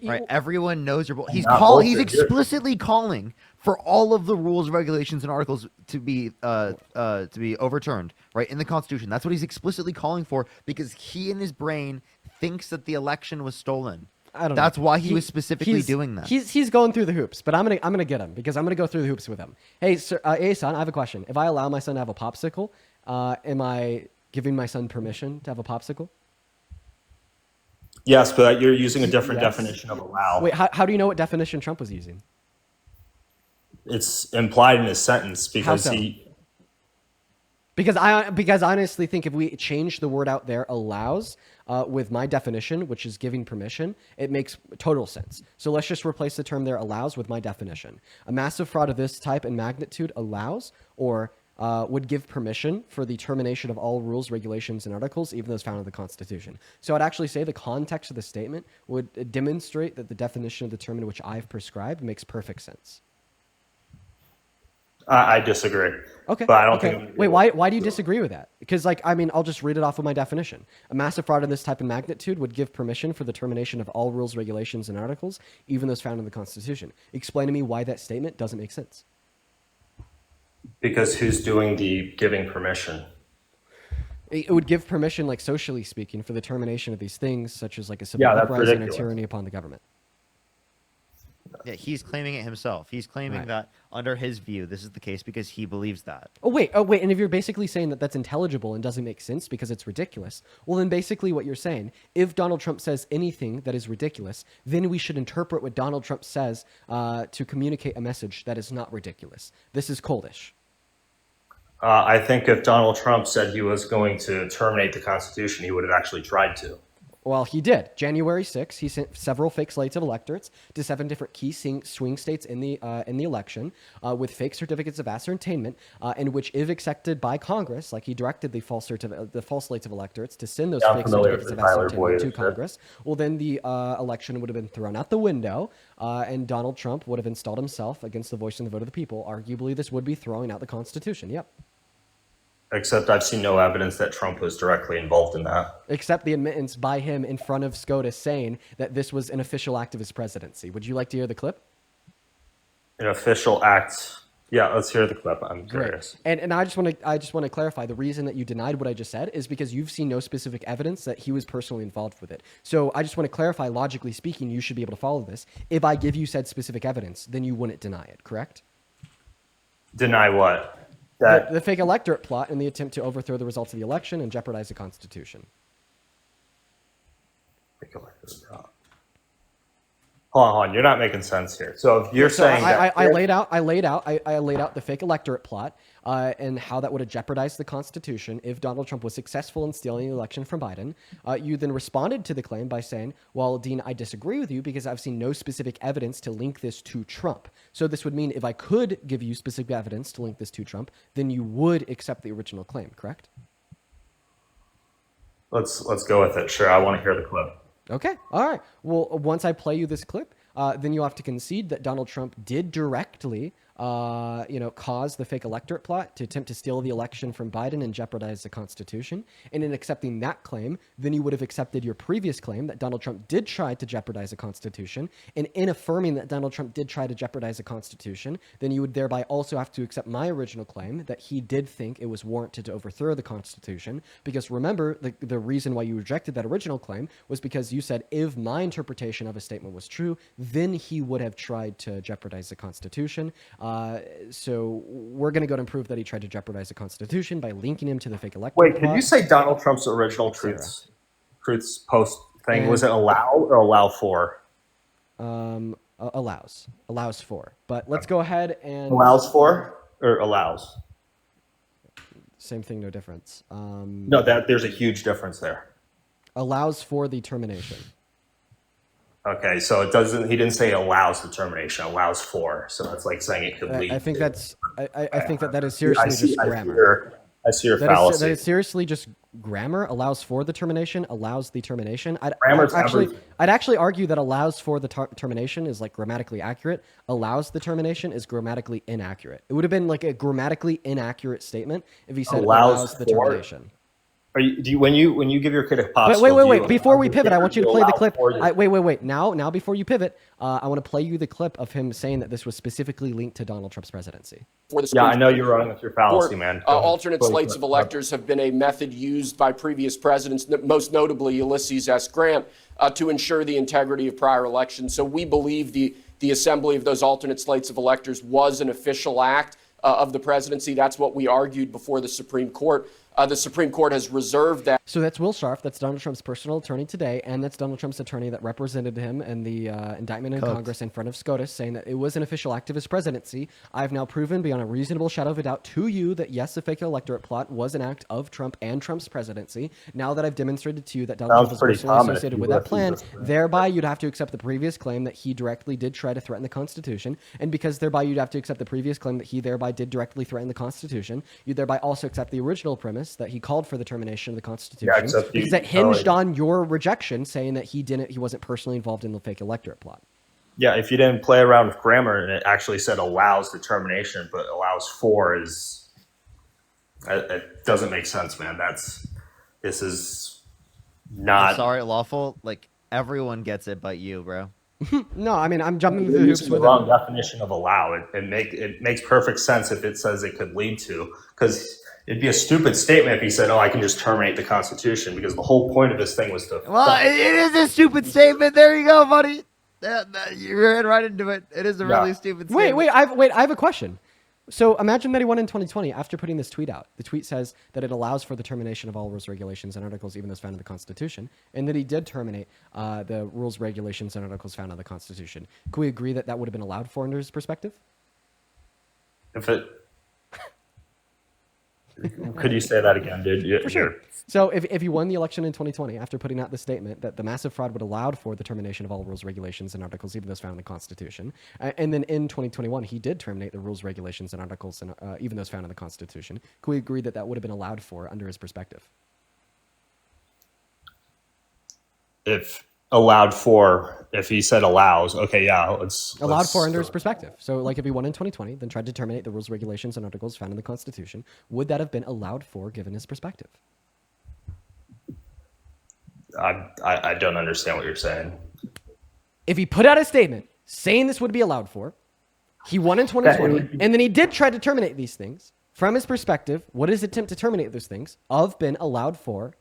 Right? Everyone knows you're He's not calling. He's bullshit. You're- explicitly calling for all of the rules, regulations, and articles to be overturned. Right in the Constitution. That's what he's explicitly calling for because he in his brain thinks that the election was stolen. I don't know. That's why he was specifically doing that. He's going through the hoops, but I'm gonna get him because I'm gonna go through the hoops with him. Hey, sir, hey son, I have a question. If I allow my son to have a popsicle, am I giving my son permission to have a popsicle? Yes, but you're using a different Yes. definition of allow. Wait, how do you know what definition Trump was using? It's implied in his sentence because so? Because I honestly think if we change the word out there, allows, with my definition, which is giving permission, it makes total sense. So let's just replace the term there, allows, with my definition. A massive fraud of this type and magnitude allows or would give permission for the termination of all rules, regulations, and articles, even those found in the Constitution. So I'd actually say the context of the statement would demonstrate that the definition of the term in which I've prescribed makes perfect sense. I disagree. Okay. But I don't okay. think. Wait, why do you disagree with that? Because, I'll just read it off of my definition. A massive fraud of this type and magnitude would give permission for the termination of all rules, regulations, and articles, even those found in the Constitution. Explain to me why that statement doesn't make sense. Because who's doing the giving permission? It would give permission, socially speaking, for the termination of these things, such as a civil Yeah, that's uprising or ridiculous. tyranny upon the government. Yeah, he's claiming it himself. He's claiming Right. that under his view, this is the case because he believes that. Oh wait, and if you're basically saying that that's intelligible and doesn't make sense because it's ridiculous, well then basically what you're saying, if Donald Trump says anything that is ridiculous, then we should interpret what Donald Trump says to communicate a message that is not ridiculous. This is coldish. I think if Donald Trump said he was going to terminate the Constitution, he would have actually tried to. Well, he did. January 6th, he sent several fake slates of electorates to 7 different key swing states in the election with fake certificates of ascertainment, in which, if accepted by Congress, he directed the false slates of electorates to send those Yeah, I'm fake familiar certificates with of the Tyler ascertainment to Boyd shit. Congress. Well, then the election would have been thrown out the window, and Donald Trump would have installed himself against the voice and the vote of the people. Arguably, this would be throwing out the Constitution. Yep. Except I've seen no evidence that Trump was directly involved in that. Except the admittance by him in front of SCOTUS saying that this was an official act of his presidency. Would you like to hear the clip? An official act. Yeah, let's hear the clip. I'm curious. And I just want to clarify the reason that you denied what I just said is because you've seen no specific evidence that he was personally involved with it. So I just want to clarify, logically speaking, you should be able to follow this. If I give you said specific evidence, then you wouldn't deny it, correct? Deny what? The fake electorate plot and the attempt to overthrow the results of the election and jeopardize the Constitution. Hold on. You're not making sense here. So if you're saying that I laid out the fake electorate plot and how that would have jeopardized the Constitution if Donald Trump was successful in stealing the election from Biden. You then responded to the claim by saying, well, Dean, I disagree with you because I've seen no specific evidence to link this to Trump. So this would mean if I could give you specific evidence to link this to Trump, then you would accept the original claim, correct? let's go with it. Sure, I want to hear the clip. Okay. All right. Well, once I play you this clip, then you have to concede that Donald Trump did directly, cause the fake electorate plot to attempt to steal the election from Biden and jeopardize the Constitution. And in accepting that claim, then you would have accepted your previous claim that Donald Trump did try to jeopardize the Constitution. And in affirming that Donald Trump did try to jeopardize the Constitution, then you would thereby also have to accept my original claim that he did think it was warranted to overthrow the Constitution. Because remember, the reason why you rejected that original claim was because you said if my interpretation of a statement was true, then he would have tried to jeopardize the Constitution. So we're going to go and prove that he tried to jeopardize the Constitution by linking him to the fake electorate Wait, plot. can you say Donald Trump's original truths post thing. Was it allow or allow for? Allows for. But let's go ahead and Allows for or allows? same thing, no difference. No, there's a huge difference there. Allows for the termination. Okay, so it doesn't. He didn't say allows the termination. Allows for. So that's like saying it could lead. I think to, that's. I think that is seriously just grammar. I see your That fallacy. is seriously just grammar. Allows for the termination. Allows the termination. Grammar's I'd actually argue that allows for the termination is like grammatically accurate. Allows the termination is grammatically inaccurate. It would have been like a grammatically inaccurate statement if he said allows the termination. Are you when you give your kid a pop? Wait. Before we pivot, I want you to play the clip. Wait. Now, before you pivot, I want to play you the clip of him saying that this was specifically linked to Donald Trump's presidency. Yeah, I know you're running with your fallacy, man. Alternate slates of electors have been a method used by previous presidents, most notably Ulysses S. Grant, to ensure the integrity of prior elections. So we believe the assembly of those alternate slates of electors was an official act of the presidency. That's what we argued before the Supreme Court. The Supreme Court has reserved that. So that's Will Scharf. That's Donald Trump's personal attorney today, and that's Donald Trump's attorney that represented him in the indictment in Congress in front of SCOTUS, saying that it was an official act of his presidency. I've now proven beyond a reasonable shadow of a doubt to you that yes, the fake electorate plot was an act of Trump and Trump's presidency. Now that I've demonstrated to you that Donald Trump was personally associated with that plan, thereby you'd have to accept the previous claim that he directly did try to threaten the Constitution, and because thereby you'd have to accept the previous claim that he thereby did directly threaten the Constitution, you'd thereby also accept the original premise that he called for the termination of the Constitution, because that hinged on your rejection, saying that he wasn't personally involved in the fake electorate plot. Yeah, if you didn't play around with grammar and it actually said allows the termination, but allows for is, it doesn't make sense, man. This is not. I'm sorry, lawful. Like everyone gets it, but you, bro. No, I mean I'm jumping through the hoops the with wrong definition of allow. It makes perfect sense if it says it could lead to, because it'd be a stupid statement if he said, "Oh, I can just terminate the Constitution," because the whole point of this thing was to. Well, it is a stupid statement. There you go, buddy. You ran right into it. It is a really stupid statement. Wait, I have a question. So imagine that he won in 2020 after putting this tweet out. The tweet says that it allows for the termination of all rules, regulations, and articles, even those found in the Constitution, and that he did terminate the rules, regulations, and articles found in the Constitution. Can we agree that that would have been allowed for under his perspective? If it. Could you say that again, dude? For sure. So if you won the election in 2020 after putting out the statement that the massive fraud would allowed for the termination of all rules, regulations, and articles, even those found in the Constitution, and then in 2021 he did terminate the rules, regulations, and articles, and even those found in the Constitution, can we agree that that would have been allowed for under his perspective? If allowed for, if he said allows, okay, yeah, let's for under his perspective. So like if he won in 2020, then tried to terminate the rules, regulations, and articles found in the Constitution, would that have been allowed for given his perspective? I don't understand what you're saying. If he put out a statement saying this would be allowed for, he won in 2020, and then he did try to terminate these things, from his perspective, would his attempt to terminate those things have been allowed for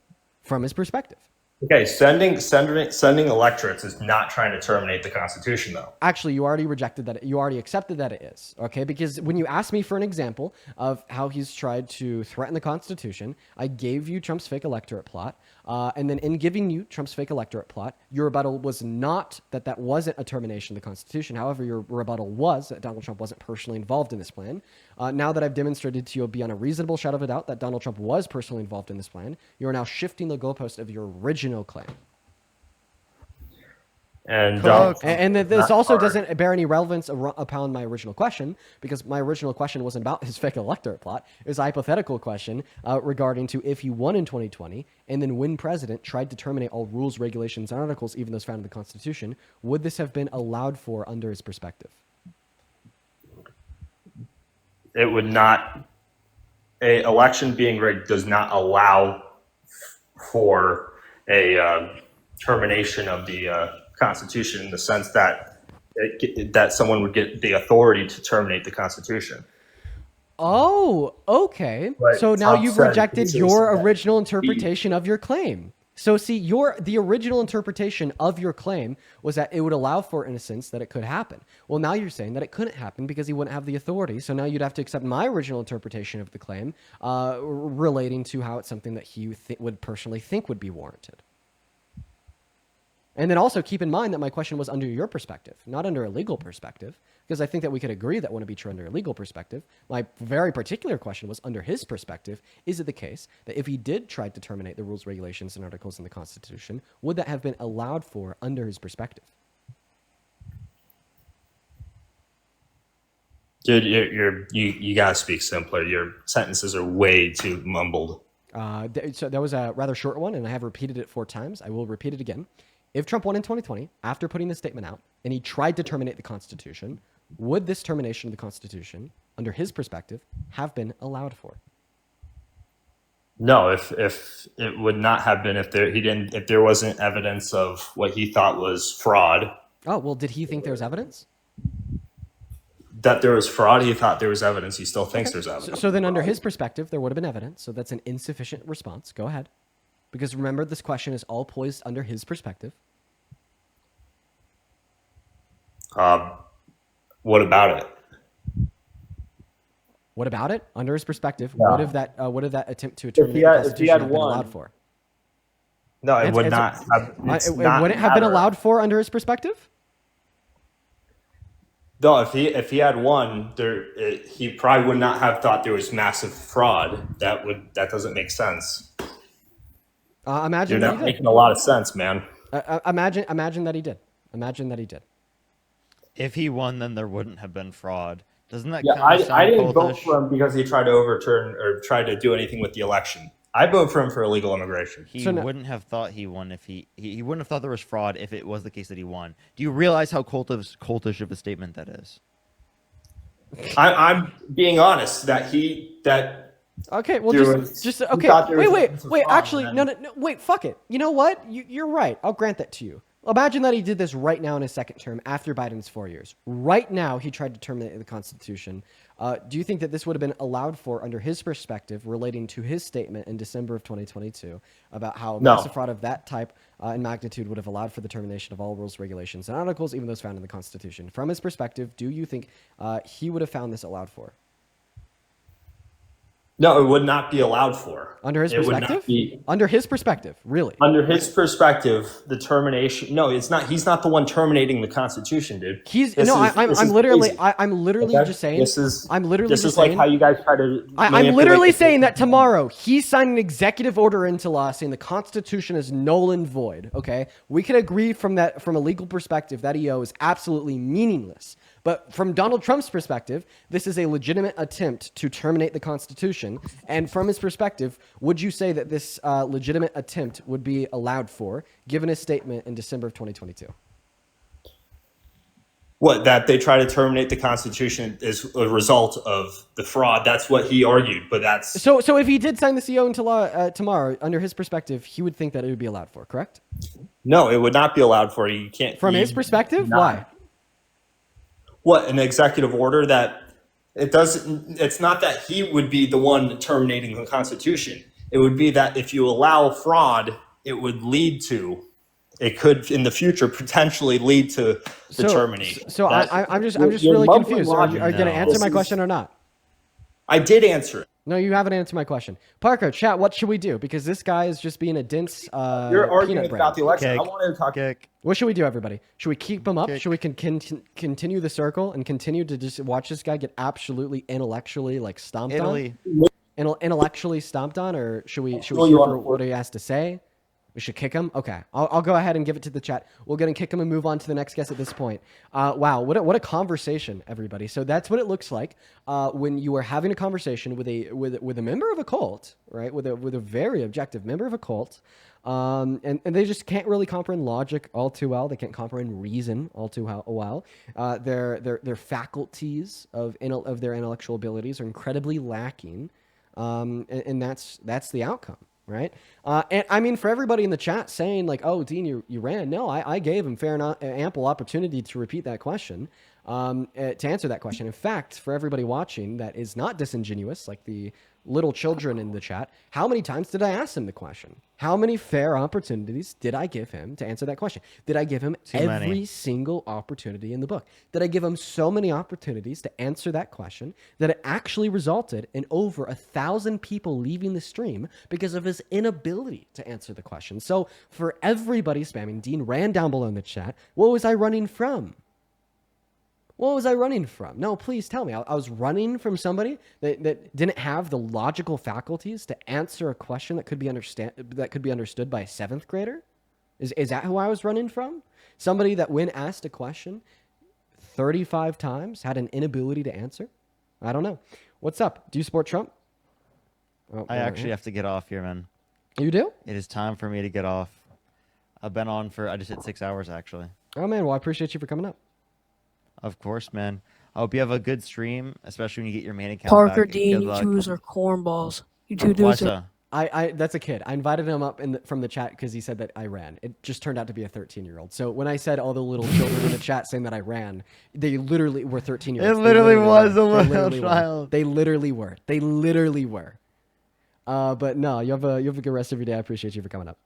from his perspective? Okay, sending electorates is not trying to terminate the Constitution, though. Actually, you already rejected that. You already accepted that it is, okay? Because when you asked me for an example of how he's tried to threaten the Constitution, I gave you Trump's fake electorate plot. And then in giving you Trump's fake electorate plot, your rebuttal was not that that wasn't a termination of the Constitution. However, your rebuttal was that Donald Trump wasn't personally involved in this plan. Now that I've demonstrated to you beyond a reasonable shadow of a doubt that Donald Trump was personally involved in this plan, you are now shifting the goalpost of your original claim. And this also doesn't bear any relevance upon my original question, because my original question wasn't about his fake electorate plot. It was a hypothetical question regarding to if he won in 2020 and then when president tried to terminate all rules, regulations, and articles, even those found in the Constitution, would this have been allowed for under his perspective? It would not. A election being rigged does not allow for a termination of the Constitution, in the sense that that someone would get the authority to terminate the Constitution. Oh, okay. Right. So now you've rejected your that original interpretation of your claim. So see, the original interpretation of your claim was that it would allow for, in a sense, that it could happen. Well, now you're saying that it couldn't happen because he wouldn't have the authority. So now you'd have to accept my original interpretation of the claim relating to how it's something that he would personally think would be warranted. And then also keep in mind that my question was under your perspective, not under a legal perspective, because I think that we could agree that wouldn't be true under a legal perspective. My very particular question was under his perspective. Is it the case that if he did try to terminate the rules, regulations, and articles in the Constitution, would that have been allowed for under his perspective? Dude, you gotta speak simpler. Your sentences are way too mumbled. So that was a rather short one, and I have repeated it 4 times. I will repeat it again. If Trump won in 2020, after putting this statement out, and he tried to terminate the Constitution, would this termination of the Constitution, under his perspective, have been allowed for? No, if it would not have been if there wasn't evidence of what he thought was fraud. Oh, well, did he think there was evidence? That there was fraud, he thought there was evidence. He still thinks there's evidence. So then under his perspective, there would have been evidence. So that's an insufficient response. Go ahead. Because remember, this question is all poised under his perspective. What about it? What about it? Under his perspective, Yeah. what if that attempt to terminate the Constitution have been allowed for? No, it would Answer- not have. It wouldn't have been allowed for under his perspective? No, if he had won, he probably would not have thought there was massive fraud. That doesn't make sense. Imagine You're that not he did. making a lot of sense, man. Imagine that he did. Imagine that he did. If he won, then there wouldn't have been fraud. Doesn't that Yeah, kind of sound I didn't vote cultish? for him because he tried to overturn or tried to do anything with the election. I vote for him for illegal immigration. He So no- wouldn't have thought he won if he wouldn't have thought there was fraud if it was the case that he won. Do you realize how cultish of a statement that is? I'm being honest that Okay, well, There just was- okay. thought there was Wait. evidence of fraud, Actually, and no. then- Wait. Fuck it. You know what? You're right. I'll grant that to you. Imagine that he did this right now in his second term after Biden's 4 years. Right now, he tried to terminate the Constitution. Do you think that this would have been allowed for under his perspective, relating to his statement in December of 2022 about how No. massive fraud of that type and magnitude would have allowed for the termination of all rules, regulations, and articles, even those found in the Constitution? From his perspective, do you think he would have found this allowed for? No, it would not be allowed for. Under his It would not perspective? be- Under his perspective, really? Under his perspective, the termination. No, it's not. He's not the one terminating the Constitution, dude. He's This no. is- I'm this is literally. crazy. I'm literally Okay? just saying. This is. I'm literally This just is like saying. how you guys try to. I'm manipulate literally the- saying that tomorrow he signed an executive order into law saying the Constitution is null and void. Okay, we can agree from a legal perspective that EO is absolutely meaningless. But from Donald Trump's perspective, this is a legitimate attempt to terminate the Constitution. And from his perspective, would you say that this legitimate attempt would be allowed for, given his statement in December of 2022? What, that they try to terminate the Constitution is a result of the fraud. That's what he argued, but that's So if he did sign the CO into law tomorrow, under his perspective, he would think that it would be allowed for, correct? no, it would not be allowed for. You can't. From you his perspective, not- why? What, an executive order that it doesn't? It's not that he would be the one terminating the Constitution. It would be that if you allow fraud, it would lead to. It could, in the future, potentially lead to the termination. So That- I'm just you're really mumbling confused. Are logic. you going to No. answer my This question is- or not? I did answer it. No, you haven't answered my question. Parker, chat, what should we do? Because this guy is just being a dense You're arguing peanut bread. about the election. Kick. I wanted to talk. Kick. What should we do, everybody? Should we keep him up? Kick. Should we continue the circle and continue to just watch this guy get absolutely intellectually stomped Italy. on? Intellectually stomped on, or should we Well, hear you for want- what he has to say? We should kick him. Okay, I'll go ahead and give it to the chat. We'll go and kick him and move on to the next guest at this point. Wow, what a conversation, everybody. So that's what it looks like when you are having a conversation with a member of a cult, right? With a very objective member of a cult, and they just can't really comprehend logic all too well. They can't comprehend reason all too well. Their faculties of their intellectual abilities are incredibly lacking, and that's the outcome. Right. And I mean, for everybody in the chat saying oh, Dean, you ran. No, I gave him fair and ample opportunity to repeat that question. to answer that question. In fact, for everybody watching that is not disingenuous, like the little children in the chat, how many times did I ask him the question? How many fair opportunities did I give him to answer that question? Did I give him every single opportunity in the book? Did I give him so many opportunities to answer that question that it actually resulted in over 1,000 people leaving the stream because of his inability to answer the question? So for everybody spamming, Dean ran down below in the chat. What was I running from? What was I running from? No, please tell me. I was running from somebody that didn't have the logical faculties to answer a question that could be understood by a 7th grader? Is that who I was running from? Somebody that when asked a question 35 times had an inability to answer? I don't know. What's up? Do you support Trump? Oh, I actually have to get off here, man. You do? It is time for me to get off. I've been on I just hit 6 hours, actually. Oh, man. Well, I appreciate you for coming up. Of course, man. I hope you have a good stream, especially when you get your main account Parker, back. Dean, you twos are cornballs. You two dudes are... That's a kid. I invited him up from the chat because he said that I ran. It just turned out to be a 13-year-old. So when I said all the little children in the chat saying that I ran, they literally were 13-year-olds. It literally was a little child. They literally were. But no, you have a good rest of your day. I appreciate you for coming up.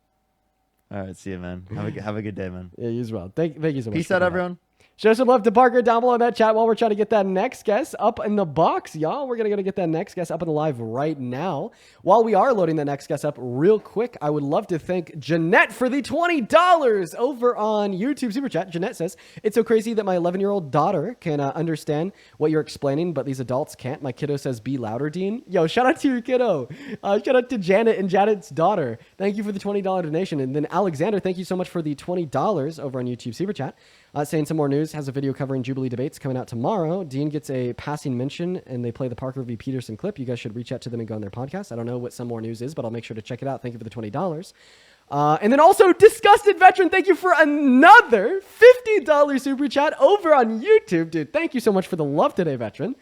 All right, see you, man. Have a good day, man. Yeah, you as well. Thank you so much. Peace out, everyone. Show some love to Parker down below in that chat while we're trying to get that next guest up in the box, y'all. We're going to get that next guest up in the live right now. While we are loading the next guest up real quick, I would love to thank Jeanette for the $20 over on YouTube Super Chat. Jeanette says, it's so crazy that my 11-year-old daughter can understand what you're explaining, but these adults can't. My kiddo says, be louder, Dean. Yo, shout out to your kiddo. Shout out to Janet and Janet's daughter. Thank you for the $20 donation. And then Alexander, thank you so much for the $20 over on YouTube Super Chat. Saying some more news, has a video covering Jubilee debates coming out tomorrow. Dean gets a passing mention, and they play the Parker v. Peterson clip. You guys should reach out to them and go on their podcast. I don't know what some more news is, but I'll make sure to check it out. Thank you for the $20. And then also, Disgusted Veteran, thank you for another $50 super chat over on YouTube. Dude, thank you so much for the love today, Veteran.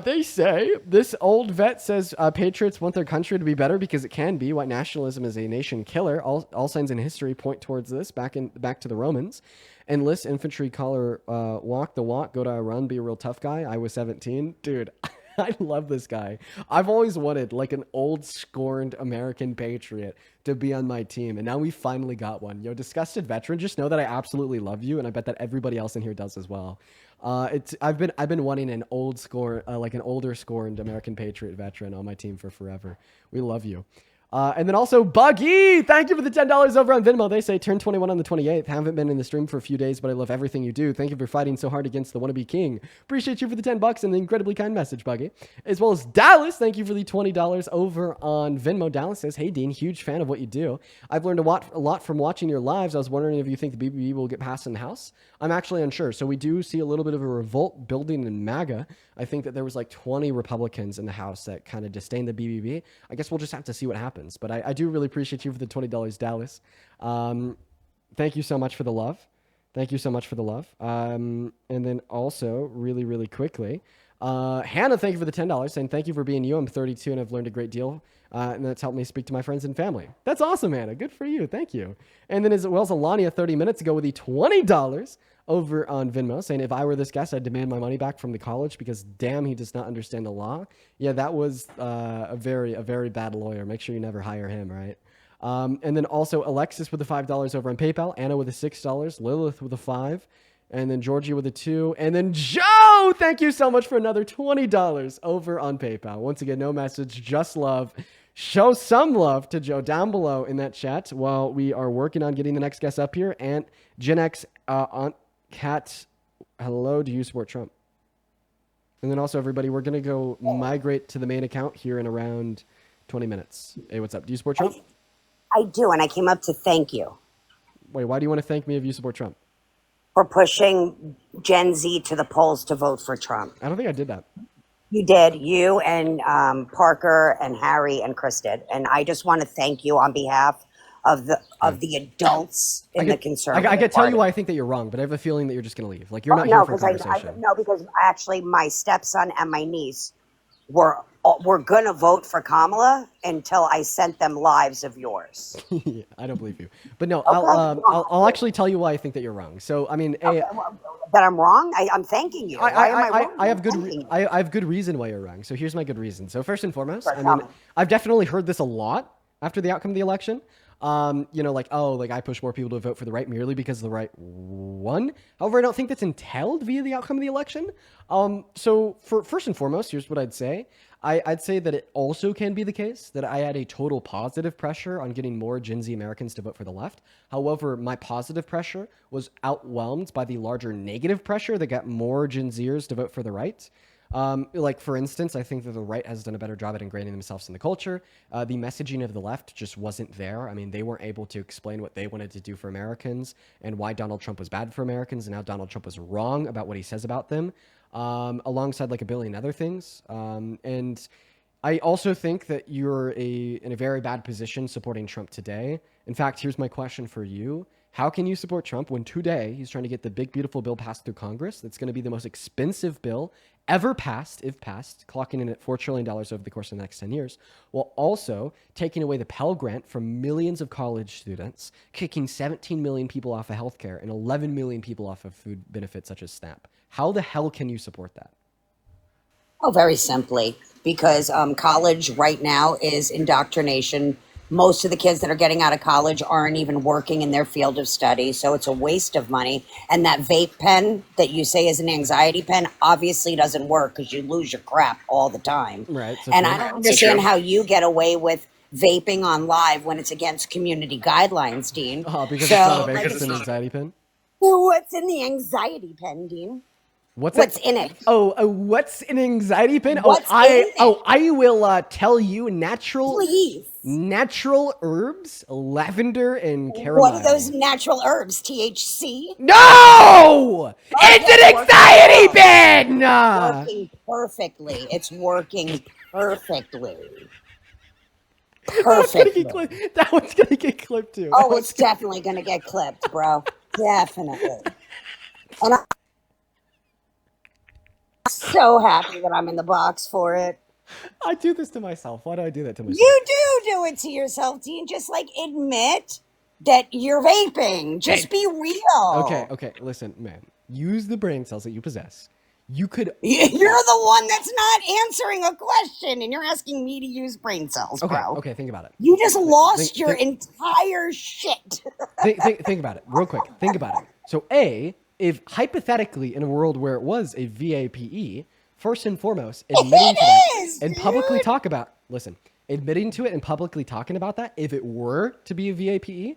They say, this old vet says patriots want their country to be better because it can be. White nationalism is a nation killer. All signs in history point towards this, back to the Romans. Enlist infantry, collar, walk the walk, go to a run, be a real tough guy. I was 17. Dude, I love this guy. I've always wanted like an old scorned American patriot to be on my team, and now we finally got one. Yo, Disgusted Veteran, just know that I absolutely love you, and I bet that everybody else in here does as well. I've been wanting an like an older scorned American patriot veteran on my team for forever. We love you. And then also Buggy, thank you for the $10 over on Venmo. They say turn 21 on the 28th. Haven't been in the stream for a few days, but I love everything you do. Thank you for fighting so hard against the wannabe king. Appreciate you for the $10 and the incredibly kind message, Buggy. As well as Dallas, thank you for the $20 over on Venmo. Dallas says, hey Dean, huge fan of what you do. I've learned a lot from watching your lives. I was wondering if you think the BBB will get passed in the House. I'm actually unsure. So we do see a little bit of a revolt building in Maga. I think that there was like 20 Republicans in the House that kind of disdain the BBB. I guess we'll just have to see what happens. But I do really appreciate you for the $20, Dallas. Thank you so much for the love. Thank you so much for the love. And then also, really, really quickly, Hannah, thank you for the $10, saying thank you for being you. I'm 32 and I've learned a great deal. And that's helped me speak to my friends and family. That's awesome, Hannah. Good for you. Thank you. And then as well as Alania 30 minutes ago with the $20 over on Venmo, saying if I were this guest, I'd demand my money back from the college because damn, he does not understand the law. Yeah, that was a very bad lawyer. Make sure you never hire him, right? And then also Alexis with the $5 over on PayPal, Anna with the $6, Lilith with a 5, and then Georgie with a 2, and then Joe, thank you so much for another $20 over on PayPal. Once again, no message, just love. Show some love to Joe down below in that chat while we are working on getting the next guest up here. And Gen X, Aunt Cat, hello, do you support Trump? And then also, everybody, we're going to go migrate to the main account here in around 20 minutes. Hey, what's up? Do you support Trump? I do, and I came up to thank you. Wait, why do you want to thank me if you support Trump? For pushing Gen Z to the polls to vote for Trump. I don't think I did that. You did. You and Parker and Harry and Chris did. And I just want to thank you on behalf of the adults in the conservative I could tell party. you why I think that you're wrong, but I have a feeling that you're just going to leave. Like, you're not no, here for a conversation. because actually my stepson and my niece were gonna vote for Kamala until I sent them lives of yours. Yeah, I don't believe you. But no, Okay. I'll actually tell you why I think that you're wrong. So I mean, That I'm wrong? I'm thanking you. Why am I wrong? I have I'm good thanking you. I have good reason why you're wrong. So here's my good reason. So first and foremost, Sure, I tell mean, me. I've definitely heard this a lot after the outcome of the election. You know, like, oh, like I push more people to vote for the right merely because the right won. However, I don't think that's entailed via the outcome of the election. So for first and foremost, here's what I'd say. I'd say that it also can be the case that I had a total positive pressure on getting more Gen Z Americans to vote for the left. However, my positive pressure was outwhelmed by the larger negative pressure that got more Gen Zers to vote for the right. Like, for instance, I think that the right has done a better job at ingraining themselves in the culture. The messaging of the left just wasn't there. I mean, they weren't able to explain what they wanted to do for Americans and why Donald Trump was bad for Americans and how Donald Trump was wrong about what he says about them, alongside like a billion other things. And I also think that you're in a very bad position supporting Trump today. In fact, here's my question for you. How can you support Trump when today he's trying to get the big, beautiful bill passed through Congress that's going to be the most expensive bill ever passed, if passed, clocking in at $4 trillion over the course of the next 10 years, while also taking away the Pell Grant from millions of college students, kicking 17 million people off of healthcare and 11 million people off of food benefits such as SNAP? How the hell can you support that? Oh, very simply, because college right now is indoctrination. Most of the kids that are getting out of college aren't even working in their field of study, so it's a waste of money. And that vape pen that you say is an anxiety pen obviously doesn't work because you lose your crap all the time. Right. So And true. I don't understand how you get away with vaping on live when it's against community guidelines, Dean. Because So, it's not a vape, like, it's an anxiety pen. what's in the anxiety pen, Dean? What's in it? What's an anxiety pen? What's in it? I will tell you Please. natural herbs, lavender and caramel. What are those natural herbs? THC? No! It's an anxiety pen! Working perfectly. It's working perfectly. Perfectly. That one's gonna get clipped too. Oh, it's definitely gonna get clipped, bro. Definitely. And I'm so happy that I'm in the box for it. I do this to myself. Why do I do that to myself? You do it to yourself, Dean. Just like admit that you're vaping. Just be real. Okay. Listen, man. Use the brain cells that you possess. You could. You're the one that's not answering a question, and you're asking me to use brain cells, bro. Okay. Think about it. You just lost your entire shit. think about it real quick. Think about it. So, if hypothetically in a world where it was a VAPE, first and foremost, admitting to that and publicly talk about. Listen, admitting to it and publicly talking about that, if it were to be a VAPE,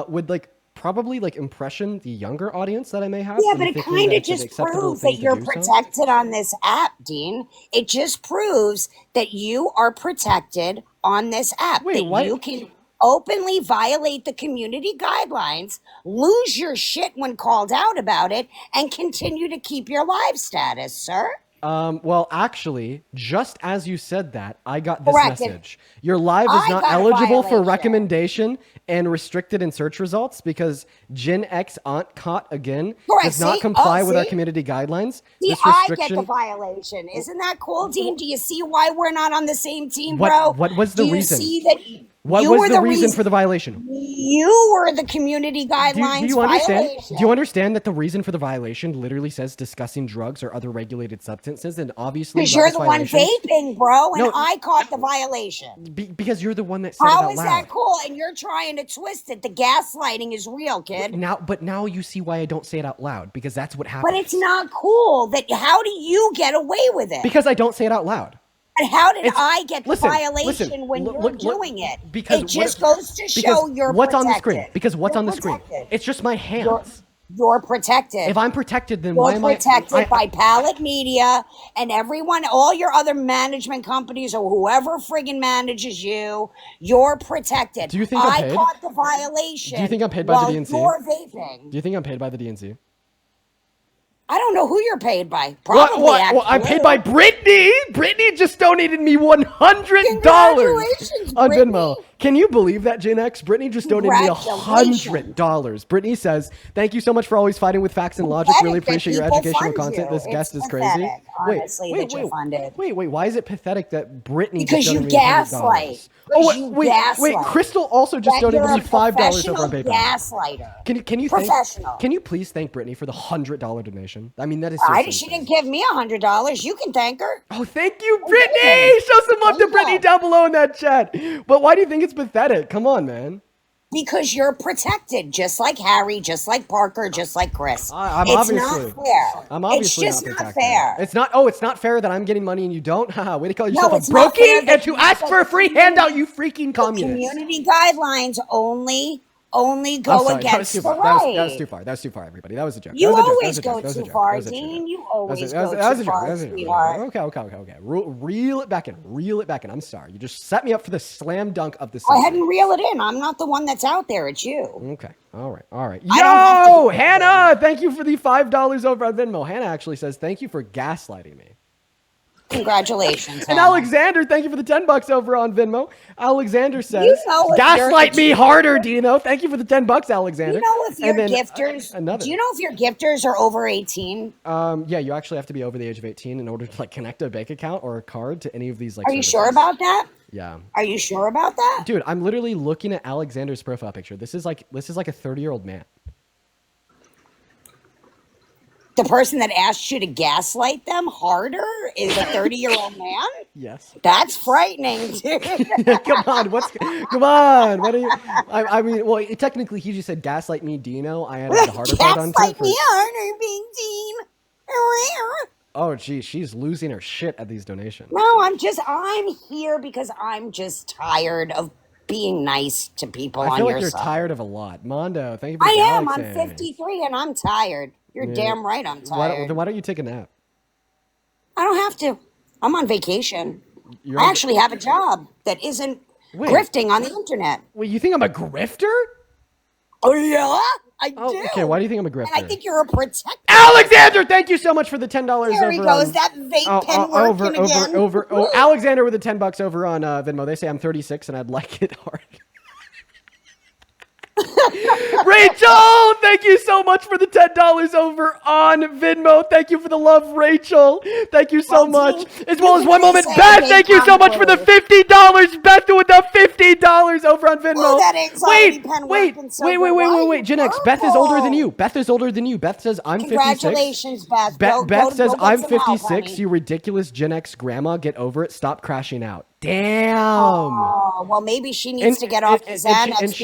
would probably impression the younger audience that I may have. Yeah, but it kind of just proves that you're protected on this app, Dean. It just proves that you are protected on this app. Wait, what? You can openly violate the community guidelines, lose your shit when called out about it, and continue to keep your live status, sir. Well, actually, just as you said that, I got this Correct. message. Your live is I not got a eligible for violation. recommendation and restricted in search results because Gen X Aunt Caught again Correct. does not See? comply with our See? community guidelines. See, This I get restriction. the violation. Isn't that cool, Dean? Do you see why we're not on the same team, What- bro? what was the Do you reason? see that What you was were the reason for the violation? You were the community guidelines Do you understand? violation. Do you understand that the reason for the violation literally says discussing drugs or other regulated substances, and obviously Because you're this the one violation- vaping, bro, and No. I caught the violation. because you're the one that said it How out is loud. that cool? And you're trying to twist it. The gaslighting is real, kid. Now you see why I don't say it out loud, because that's what happens. But it's not cool. That how do you get away with it? Because I don't say it out loud. And how did It's- I get the listen, violation listen, when look- you're look- doing it? Because It just what- goes to because show you're what's protected. on the screen. Because what's You're on the screen? protected. It's just my hands. You're protected. If I'm protected, then why You're am I protected by Pallet Media and everyone, all your other management companies or whoever friggin' manages you. You're protected. Do you think I'm I paid? caught the violation. Do you think I'm paid by while the DNC? You're vaping. Do you think I'm paid by the DNC? I don't know who you're paid by. Probably. Well, I'm paid by Brittany. Brittany just donated me $100 Congratulations, on Brittany. Venmo. Can you believe that, Gen X? Brittany just donated me Congratulations. $100. Brittany says, thank you so much for always fighting with facts and logic. Really Pathetic that appreciate your people educational fund content. you. This guest It's is crazy. pathetic, honestly, that you're funded. Wait. Why is it pathetic that Brittany Because just you donated me $100? gaslight. Oh, Because you wait. gaslight. Crystal also just That donated you're me a $5 over on professional PayPal. gaslighter. Can you Professional. Can you please thank Brittany for the $100 donation? I mean, that is She didn't give me $100. You can thank her. Oh, thank you, Brittany! Show some love to Brittany down below in that chat. But why do you think it's pathetic? Come on, man. Because you're protected, just like Harry, just like Parker, just like Chris. I'm it's obviously not fair. I'm obviously it's just not not protected. fair. It's not. Oh, it's not fair that I'm getting money and you don't. Haha. Way to call yourself it's a not fair brokey that and to you- ask for a free handout, you freaking communist. Community guidelines only I'm go sorry, against the that right. was too far. That was too far, everybody. That was a joke. You That was a joke. always That was a go joke. too far, That was a joke. Dean. You always That was go a too joke. far, That was a joke. sweetheart. Okay. Reel it back in. Reel it back in. I'm sorry. You just set me up for the slam dunk of the Go season. ahead and reel it in. I'm not the one that's out there. It's you. Okay. All right. I don't have Yo, to- Hannah, thank you for the $5 over on Venmo. Hannah actually says, thank you for gaslighting me. Congratulations. And Hannah. Alexander, thank you for the $10 over on Venmo. Alexander says, You know if gaslight you're- me harder, Dino. Thank you for the $10, Alexander. You know if your And then, gifters, another. do you know if your gifters are over 18? Yeah, you actually have to be over the age of 18 in order to like connect a bank account or a card to any of these like Are you services. sure about that? Yeah. Are you sure about that? Dude, I'm literally looking at Alexander's profile picture. This is like a 30-year-old man. The person that asked you to gaslight them harder is a 30-year-old man? Yes. That's frightening, dude. Come on, come on? What are you? I mean, well, technically, he just said gaslight me, Dino. I added the harder part onto it. Gaslight me harder, Big Dean. Oh, geez, she's losing her shit at these donations. No, I'm here because I'm just tired of being nice to people I on feel your like you're side. tired of a lot. Mondo, thank you for the I am. I'm galaxy. 53 and I'm tired. You're Yeah. damn right I'm tired. Then why don't you take a nap? I don't have to. I'm on vacation. You're I on- actually have a job that isn't Wait. grifting on the internet. Wait, you think I'm a grifter? Oh, yeah? I Oh, do. okay, why do you think I'm a grifter? And I think you're a protector. Alexander, thank you so much for the $10 There over he goes. on- That vape pen working again. Oh, Alexander with the $10 over on Venmo. They say I'm 36 and I'd like it hard. Rachel, thank you so much for the $10 over on Venmo. Thank you for the love, Rachel. Thank you so much. As well as one moment, Beth, thank you so much for the $50. Beth with the $50 over on Venmo. Oh, that anxiety pen working so good. Why Wait, Gen X. Beth is older than you. Beth is older than you. Beth says I'm 56. Congratulations, Beth. Beth says get I'm some help, 56. honey. You ridiculous Gen X grandma. Get over it. Stop crashing out. Damn. Oh, well, maybe she needs to get off the Xanax because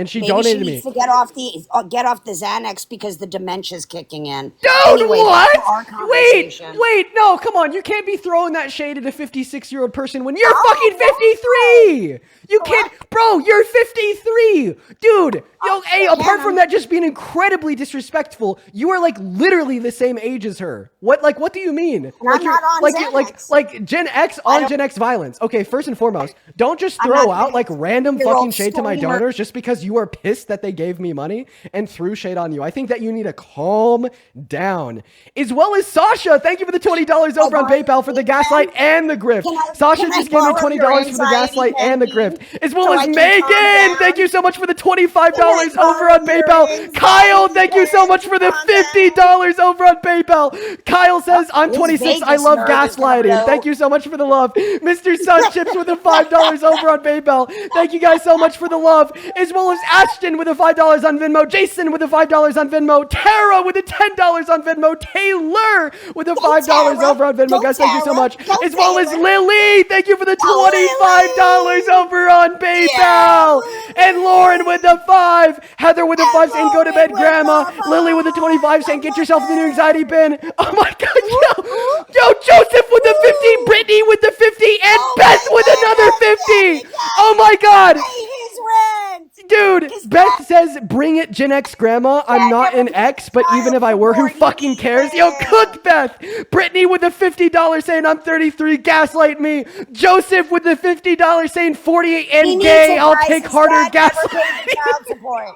she maybe donated she me. needs to get off the Xanax because the dementia's kicking in. Dude, Anyway, back to our what? conversation. Wait, no, come on. You can't be throwing that shade at a 56-year-old person when you're fucking 53. You can't, bro, you're 53. Dude, hey, apart from that just being incredibly disrespectful, you are like literally the same age as her. What do you mean? I'm not on Xanax. like Gen X on Gen X violence. Okay, first and foremost, don't just throw out like random fucking shade to my donors just because you are pissed that they gave me money and threw shade on you. I think that you need to calm down. As well as Sasha, thank you for the $20 over on PayPal for the gaslight and the grift. Sasha can I just gave me borrow your $20 for the anxiety gaslight and the pen, grift. As so well I as can calm Megan, down? thank you so much for the $25 over borrow on your PayPal. anxiety Kyle, thank you so much for the calm $50 over on PayPal. Kyle says, I'm This 26, I Vegas love nerd is gonna gaslighting. blow. Thank you so much for the love. Mr. Sun Chips with the $5 over on PayPal. Thank you guys so much for the love. As well as Ashton with the $5 on Venmo. Jason with the $5 on Venmo. Tara with the $10 on Venmo. Taylor with the $5 Tara. over on Venmo. Go, Guys, thank you so Tara. much. Go, As well as Taylor. Lily. Thank you for the $25 over on PayPal. And Lauren with the 5. Heather with the 5 saying go to bed, Grandma. Lily with the 25 saying get yourself in the new anxiety bin. Oh my God, yo, Joseph with the 50. Brittany with the 50. And Beth with another 50. Oh my God. Pay his rent. Dude, Beth says, bring it, Gen X grandma. I'm not an X, but even if I were, who fucking cares? Yo, cook Beth. Brittany with the $50 saying I'm 33, gaslight me. Joseph with the $50 saying 48 and gay. I'll take harder, gaslight. Child support.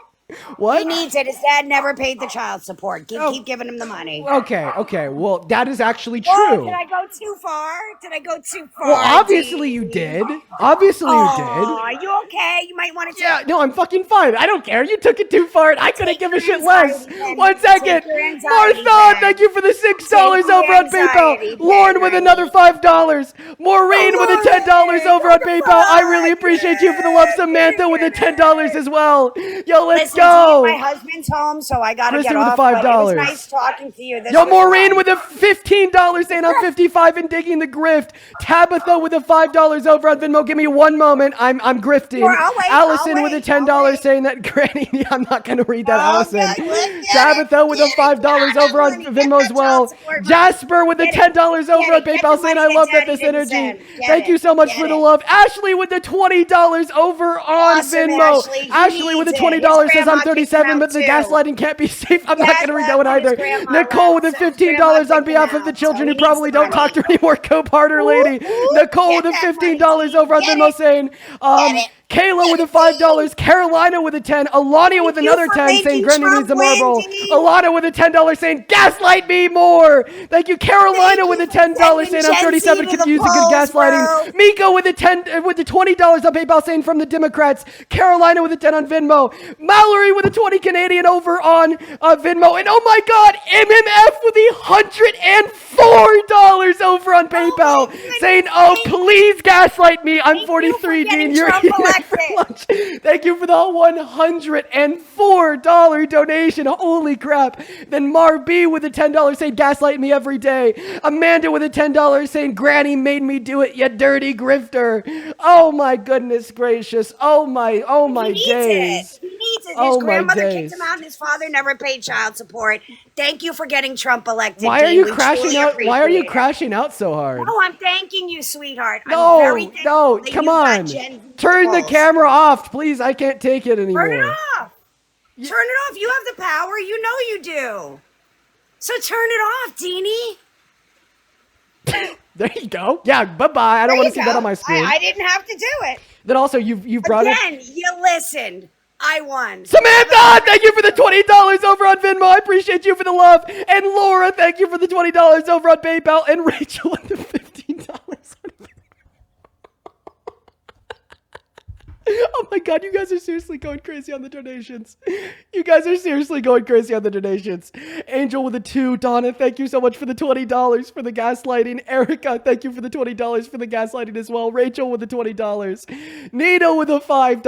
What? He needs it. His dad never paid the child support. Keep giving him the money. Okay. Well, that is actually Oh, true. did I go too far? Did I go too far? Well, obviously you did. Obviously you did. Are you okay? You might want to. Yeah, no, I'm fucking fine. I don't care. You took it too far, and I couldn't give a shit less. 1 second. Martha, thank you for the $6 over on PayPal. Lauren with another $5. Maureen with a $10 over on PayPal. I really appreciate you for the love. Samantha with a $10 as well. Yo, let's go. My husband's home, so I gotta Kristen get with the off. but $5. It was nice talking to you. This Yo, was Maureen fun. with a $15 saying I'm 55 and digging the grift. Tabitha with a $5 over on Venmo. Give me one moment. I'm grifting. Sure, I'll wait, Allison I'll with a wait, $10 I'll wait. saying that Granny. I'm not gonna read that, Allison. Okay, let's get Tabitha it, with a get it, $5 get over on money, get Venmo as that well. child support money. Jasper with a Get it, $10 over on get PayPal the saying money I love that that this Daddy didn't energy. send. Get Thank you it, so much get for the it. love. Ashley with the $20 over on Awesome, Venmo. Ashley. He Ashley with a needs it. $20 His says grandma I'm kicked him 37, but out the too. gaslighting can't be safe. I'm not Yes, gonna read that one left, his either. grandma Nicole with left, a so his grandma $15 on kicked him behalf of the out, children so who he needs probably the don't talk money. to anymore. Cope harder, lady. Nicole with a Get that $15 money, over on get Venmo it. saying, it. Kayla with a $5, Carolina with a 10, Alania with Thank you another for 10 saying making Granny Trump needs a win, marble. Dee. Alana with a $10 saying gaslight me more. Thank you, Carolina Thank with you a for $10 saying sending I'm Gen 37 Z to could the use a good polls, gaslighting. bro. Miko with the $20 on PayPal saying from the Democrats. Carolina with a 10 on Venmo. Mallory with a 20 Canadian over on Venmo. And oh my God, MMF with the $104 over on PayPal saying, oh, please gaslight me. I'm 43, Dean. You're Trump here for elected. lunch. Thank you for the $104 donation. Holy crap. Then Mar B with a $10 saying gaslight me every day. Amanda with a $10 saying Granny made me do it, you dirty grifter. Oh my goodness gracious. Oh my He days. needs it. He needs it. His Oh, my grandmother days. kicked him out, and his father never paid child support. Thank you for getting Trump elected. Why are Dean. you We crashing truly out? Why are you appreciate it. crashing out so hard? No, I'm thanking you, sweetheart. I'm very No, thankful that come you got on. Gen Z Turn the polls. camera off, please. I can't take it anymore. Turn it off. Turn it off. You have the power. You know you do. So turn it off, Deanie. There you go. Yeah, bye-bye. I don't want to see that on my screen. I didn't have to do it. Then also, you've brought it. Again, you listened. I won. Samantha, thank you for the $20 over on Venmo. I appreciate you for the love. And Laura, thank you for the $20 over on PayPal. And Rachel with the $15 on Oh my God, you guys are seriously going crazy on the donations. You guys are seriously going crazy on the donations. Angel with a 2. Donna, thank you so much for the $20 for the gaslighting. Erica, thank you for the $20 for the gaslighting as well. Rachel with the $20. Nina with a $5.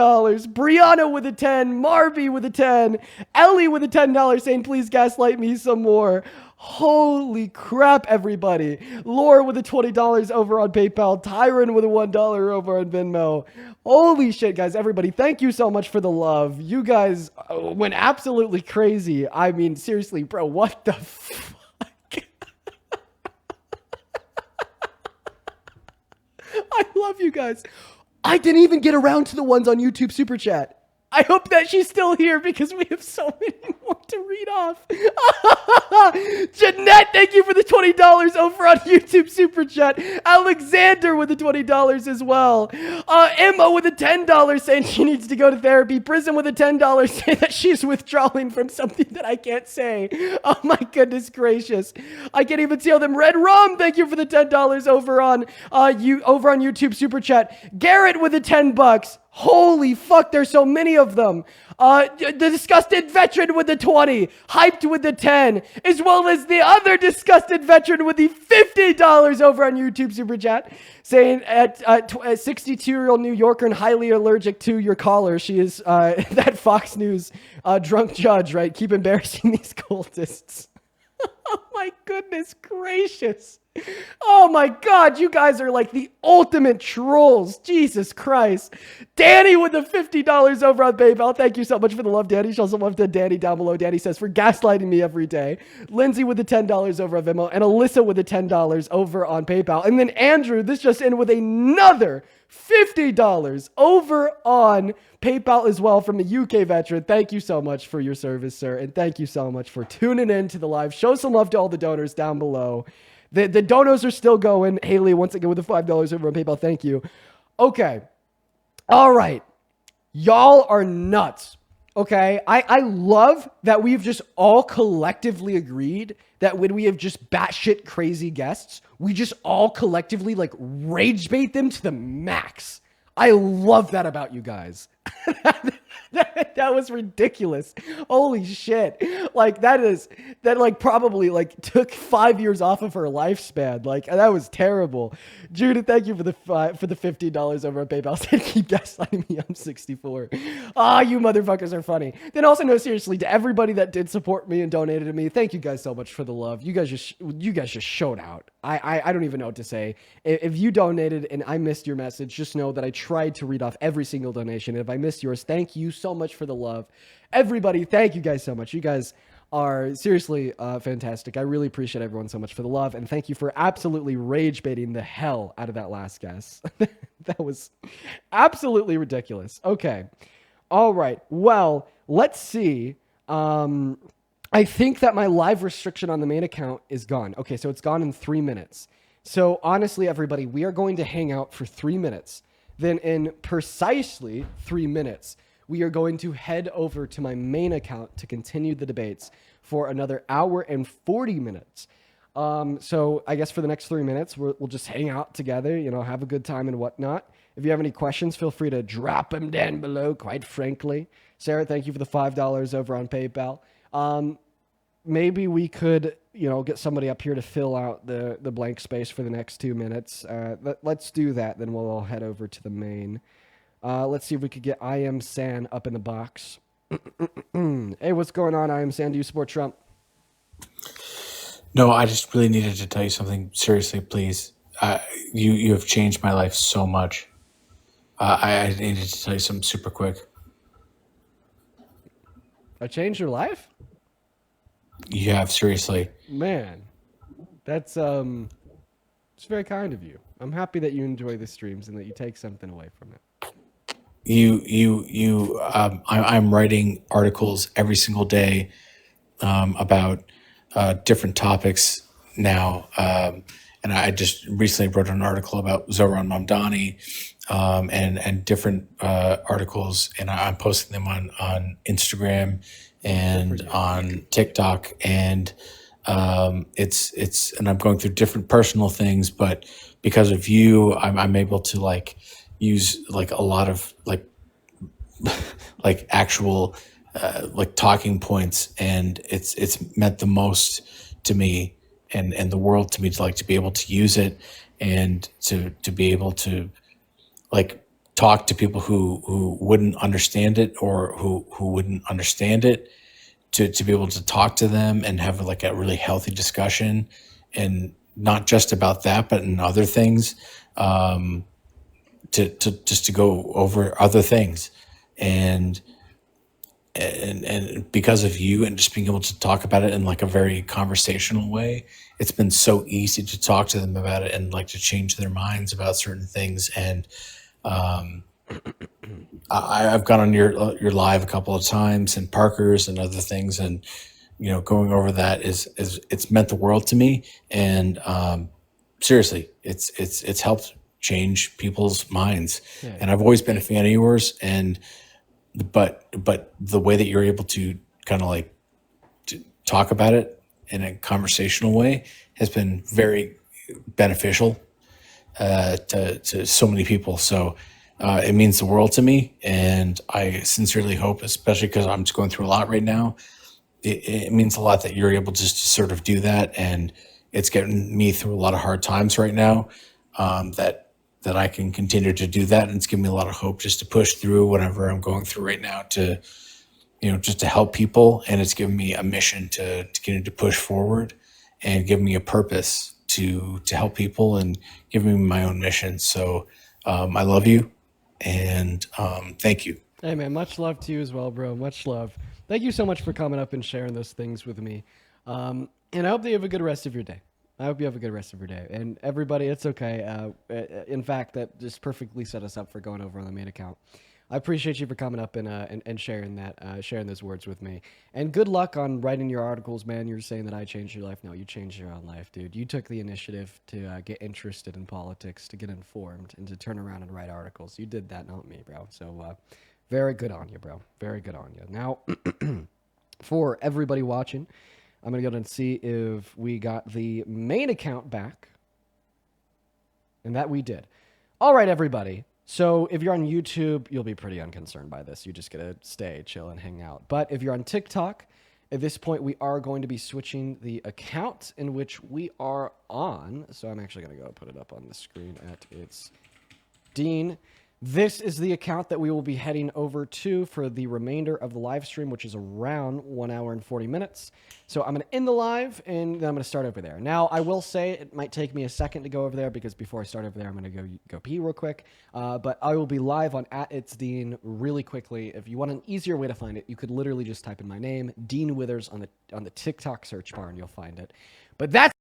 Brianna with a 10. Marby with a 10. Ellie with a $10 saying, please gaslight me some more. Holy crap, everybody. Laura with a $20 over on PayPal. Tyron with a $1 over on Venmo. Holy shit, guys. Everybody, thank you so much for the love. You guys went absolutely crazy. I mean, seriously, bro, what the fuck? I love you guys. I didn't even get around to the ones on YouTube Super Chat. I hope that she's still here because we have so many more to read off. Jeanette, thank you for the $20 over on YouTube Super Chat. Alexander with the $20 as well. Emma with a $10 saying she needs to go to therapy. Prison with a $10 saying that she's withdrawing from something that I can't say. Oh my goodness gracious. I can't even see all them. Red Rum, thank you for the $10 over on YouTube Super Chat. Garrett with the $10. Holy fuck, there's so many of them. The disgusted veteran with the 20, hyped with the 10, as well as the other disgusted veteran with the $50 over on YouTube Super Chat, saying at a 62-year-old New Yorker and highly allergic to your caller. She is that Fox News drunk judge, right? Keep embarrassing these cultists. Oh my goodness gracious. Oh my God, you guys are like the ultimate trolls. Jesus Christ. Danny with the $50 over on PayPal. Thank you so much for the love, Danny. Show some love to Danny down below. Danny says, for gaslighting me every day. Lindsay with the $10 over on Venmo. And Alyssa with the $10 over on PayPal. And then Andrew, this just in with another $50 over on PayPal as well from a UK veteran. Thank you so much for your service, sir. And thank you so much for tuning in to the live. Show some love to all the donors down below. The donos are still going. Haley, once again, with the $5 over on PayPal. Thank you. Okay. All right. Y'all are nuts. Okay, I love that we've just all collectively agreed that when we have just batshit crazy guests, we just all collectively like rage bait them to the max. I love that about you guys. That was ridiculous. Holy shit. Like that like probably like took 5 years off of her lifespan. Like that was terrible. Judith, thank you for the $15 over on PayPal. Said keep gaslighting me. I'm 64. Ah, you motherfuckers are funny. Then also no, seriously, to everybody that did support me and donated to me, thank you guys so much for the love. You guys just showed out. I don't even know what to say. If you donated and I missed your message, just know that I tried to read off every single donation. And if I missed yours, thank you so much for the love. Everybody, thank you guys so much. You guys are seriously fantastic. I really appreciate everyone so much for the love. And thank you for absolutely rage baiting the hell out of that last guess. That was absolutely ridiculous. Okay. All right. Well, let's see. I think that my live restriction on the main account is gone. Okay, so it's gone in 3 minutes. So honestly, everybody, we are going to hang out for 3 minutes. Then in precisely 3 minutes, we are going to head over to my main account to continue the debates for another hour and 40 minutes. So I guess for the next 3 minutes, we'll just hang out together, you know, have a good time and whatnot. If you have any questions, feel free to drop them down below, quite frankly. Sarah, thank you for the $5 over on PayPal. Maybe we could, you know, get somebody up here to fill out the blank space for the next 2 minutes. Let's do that. Then we'll all head over to the main. Let's see if we could get I Am San up in the box. Hey, what's going on, I Am San? Do you support Trump? No, I just really needed to tell you something seriously, please. You have changed my life so much. I needed to tell you something super quick. I changed your life? You have, seriously. Man, that's it's very kind of you. I'm happy that you enjoy the streams and that you take something away from it. I'm writing articles every single day about different topics now. And I just recently wrote an article about Zoran Mamdani and different articles, and I'm posting them on Instagram and on TikTok, and it's and I'm going through different personal things, but because of you, I'm able to like use like a lot of like like actual like talking points, and it's meant the most to me and the world to me to like to be able to use it and to be able to like talk to people who wouldn't understand it or who wouldn't understand it, to be able to talk to them and have like a really healthy discussion, and not just about that but in other things, to just to go over other things, and because of you and just being able to talk about it in like a very conversational way, it's been so easy to talk to them about it and like to change their minds about certain things. And I've gone on your live a couple of times, and Parker's and other things, and you know, going over that is it's meant the world to me. And seriously, it's helped change people's minds. Yeah. And I've always been a fan of yours, and but the way that you're able to kind of like to talk about it in a conversational way has been very beneficial to so many people. So it means the world to me, and I sincerely hope, especially because I'm just going through a lot right now, it means a lot that you're able just to sort of do that, and it's getting me through a lot of hard times right now, that I can continue to do that. And it's giving me a lot of hope just to push through whatever I'm going through right now, to, you know, just to help people. And it's given me a mission to continue to push forward, and give me a purpose to help people, and give me my own mission. So I love you, and thank you. Hey man, much love to you as well, bro. Much love. Thank you so much for coming up and sharing those things with me. And I hope that you have a good rest of your day. I hope you have a good rest of your day. And everybody, it's okay. In fact, that just perfectly set us up for going over on the main account. I appreciate you for coming up and sharing that, sharing those words with me. And good luck on writing your articles, man. You're saying that I changed your life. No, you changed your own life, dude. You took the initiative to get interested in politics, to get informed, and to turn around and write articles. You did that, not me, bro. So Very good on you, bro. Very good on you. Now, for everybody watching, I'm going to go and see if we got the main account back. And that we did. All right, everybody. So if you're on YouTube, you'll be pretty unconcerned by this. You just got to stay, chill, and hang out. But if you're on TikTok, at this point, we are going to be switching the account in which we are on. So I'm actually going to go put it up on the screen at its Dean. This is the account that we will be heading over to for the remainder of the live stream, which is around 1 hour and 40 minutes. So I'm going to end the live, and then I'm going to start over there. Now, I will say it might take me a second to go over there, because before I start over there, I'm going to go pee real quick. But I will be live on @itsdean really quickly. If you want an easier way to find it, you could literally just type in my name, Dean Withers, on the TikTok search bar, and you'll find it. But that's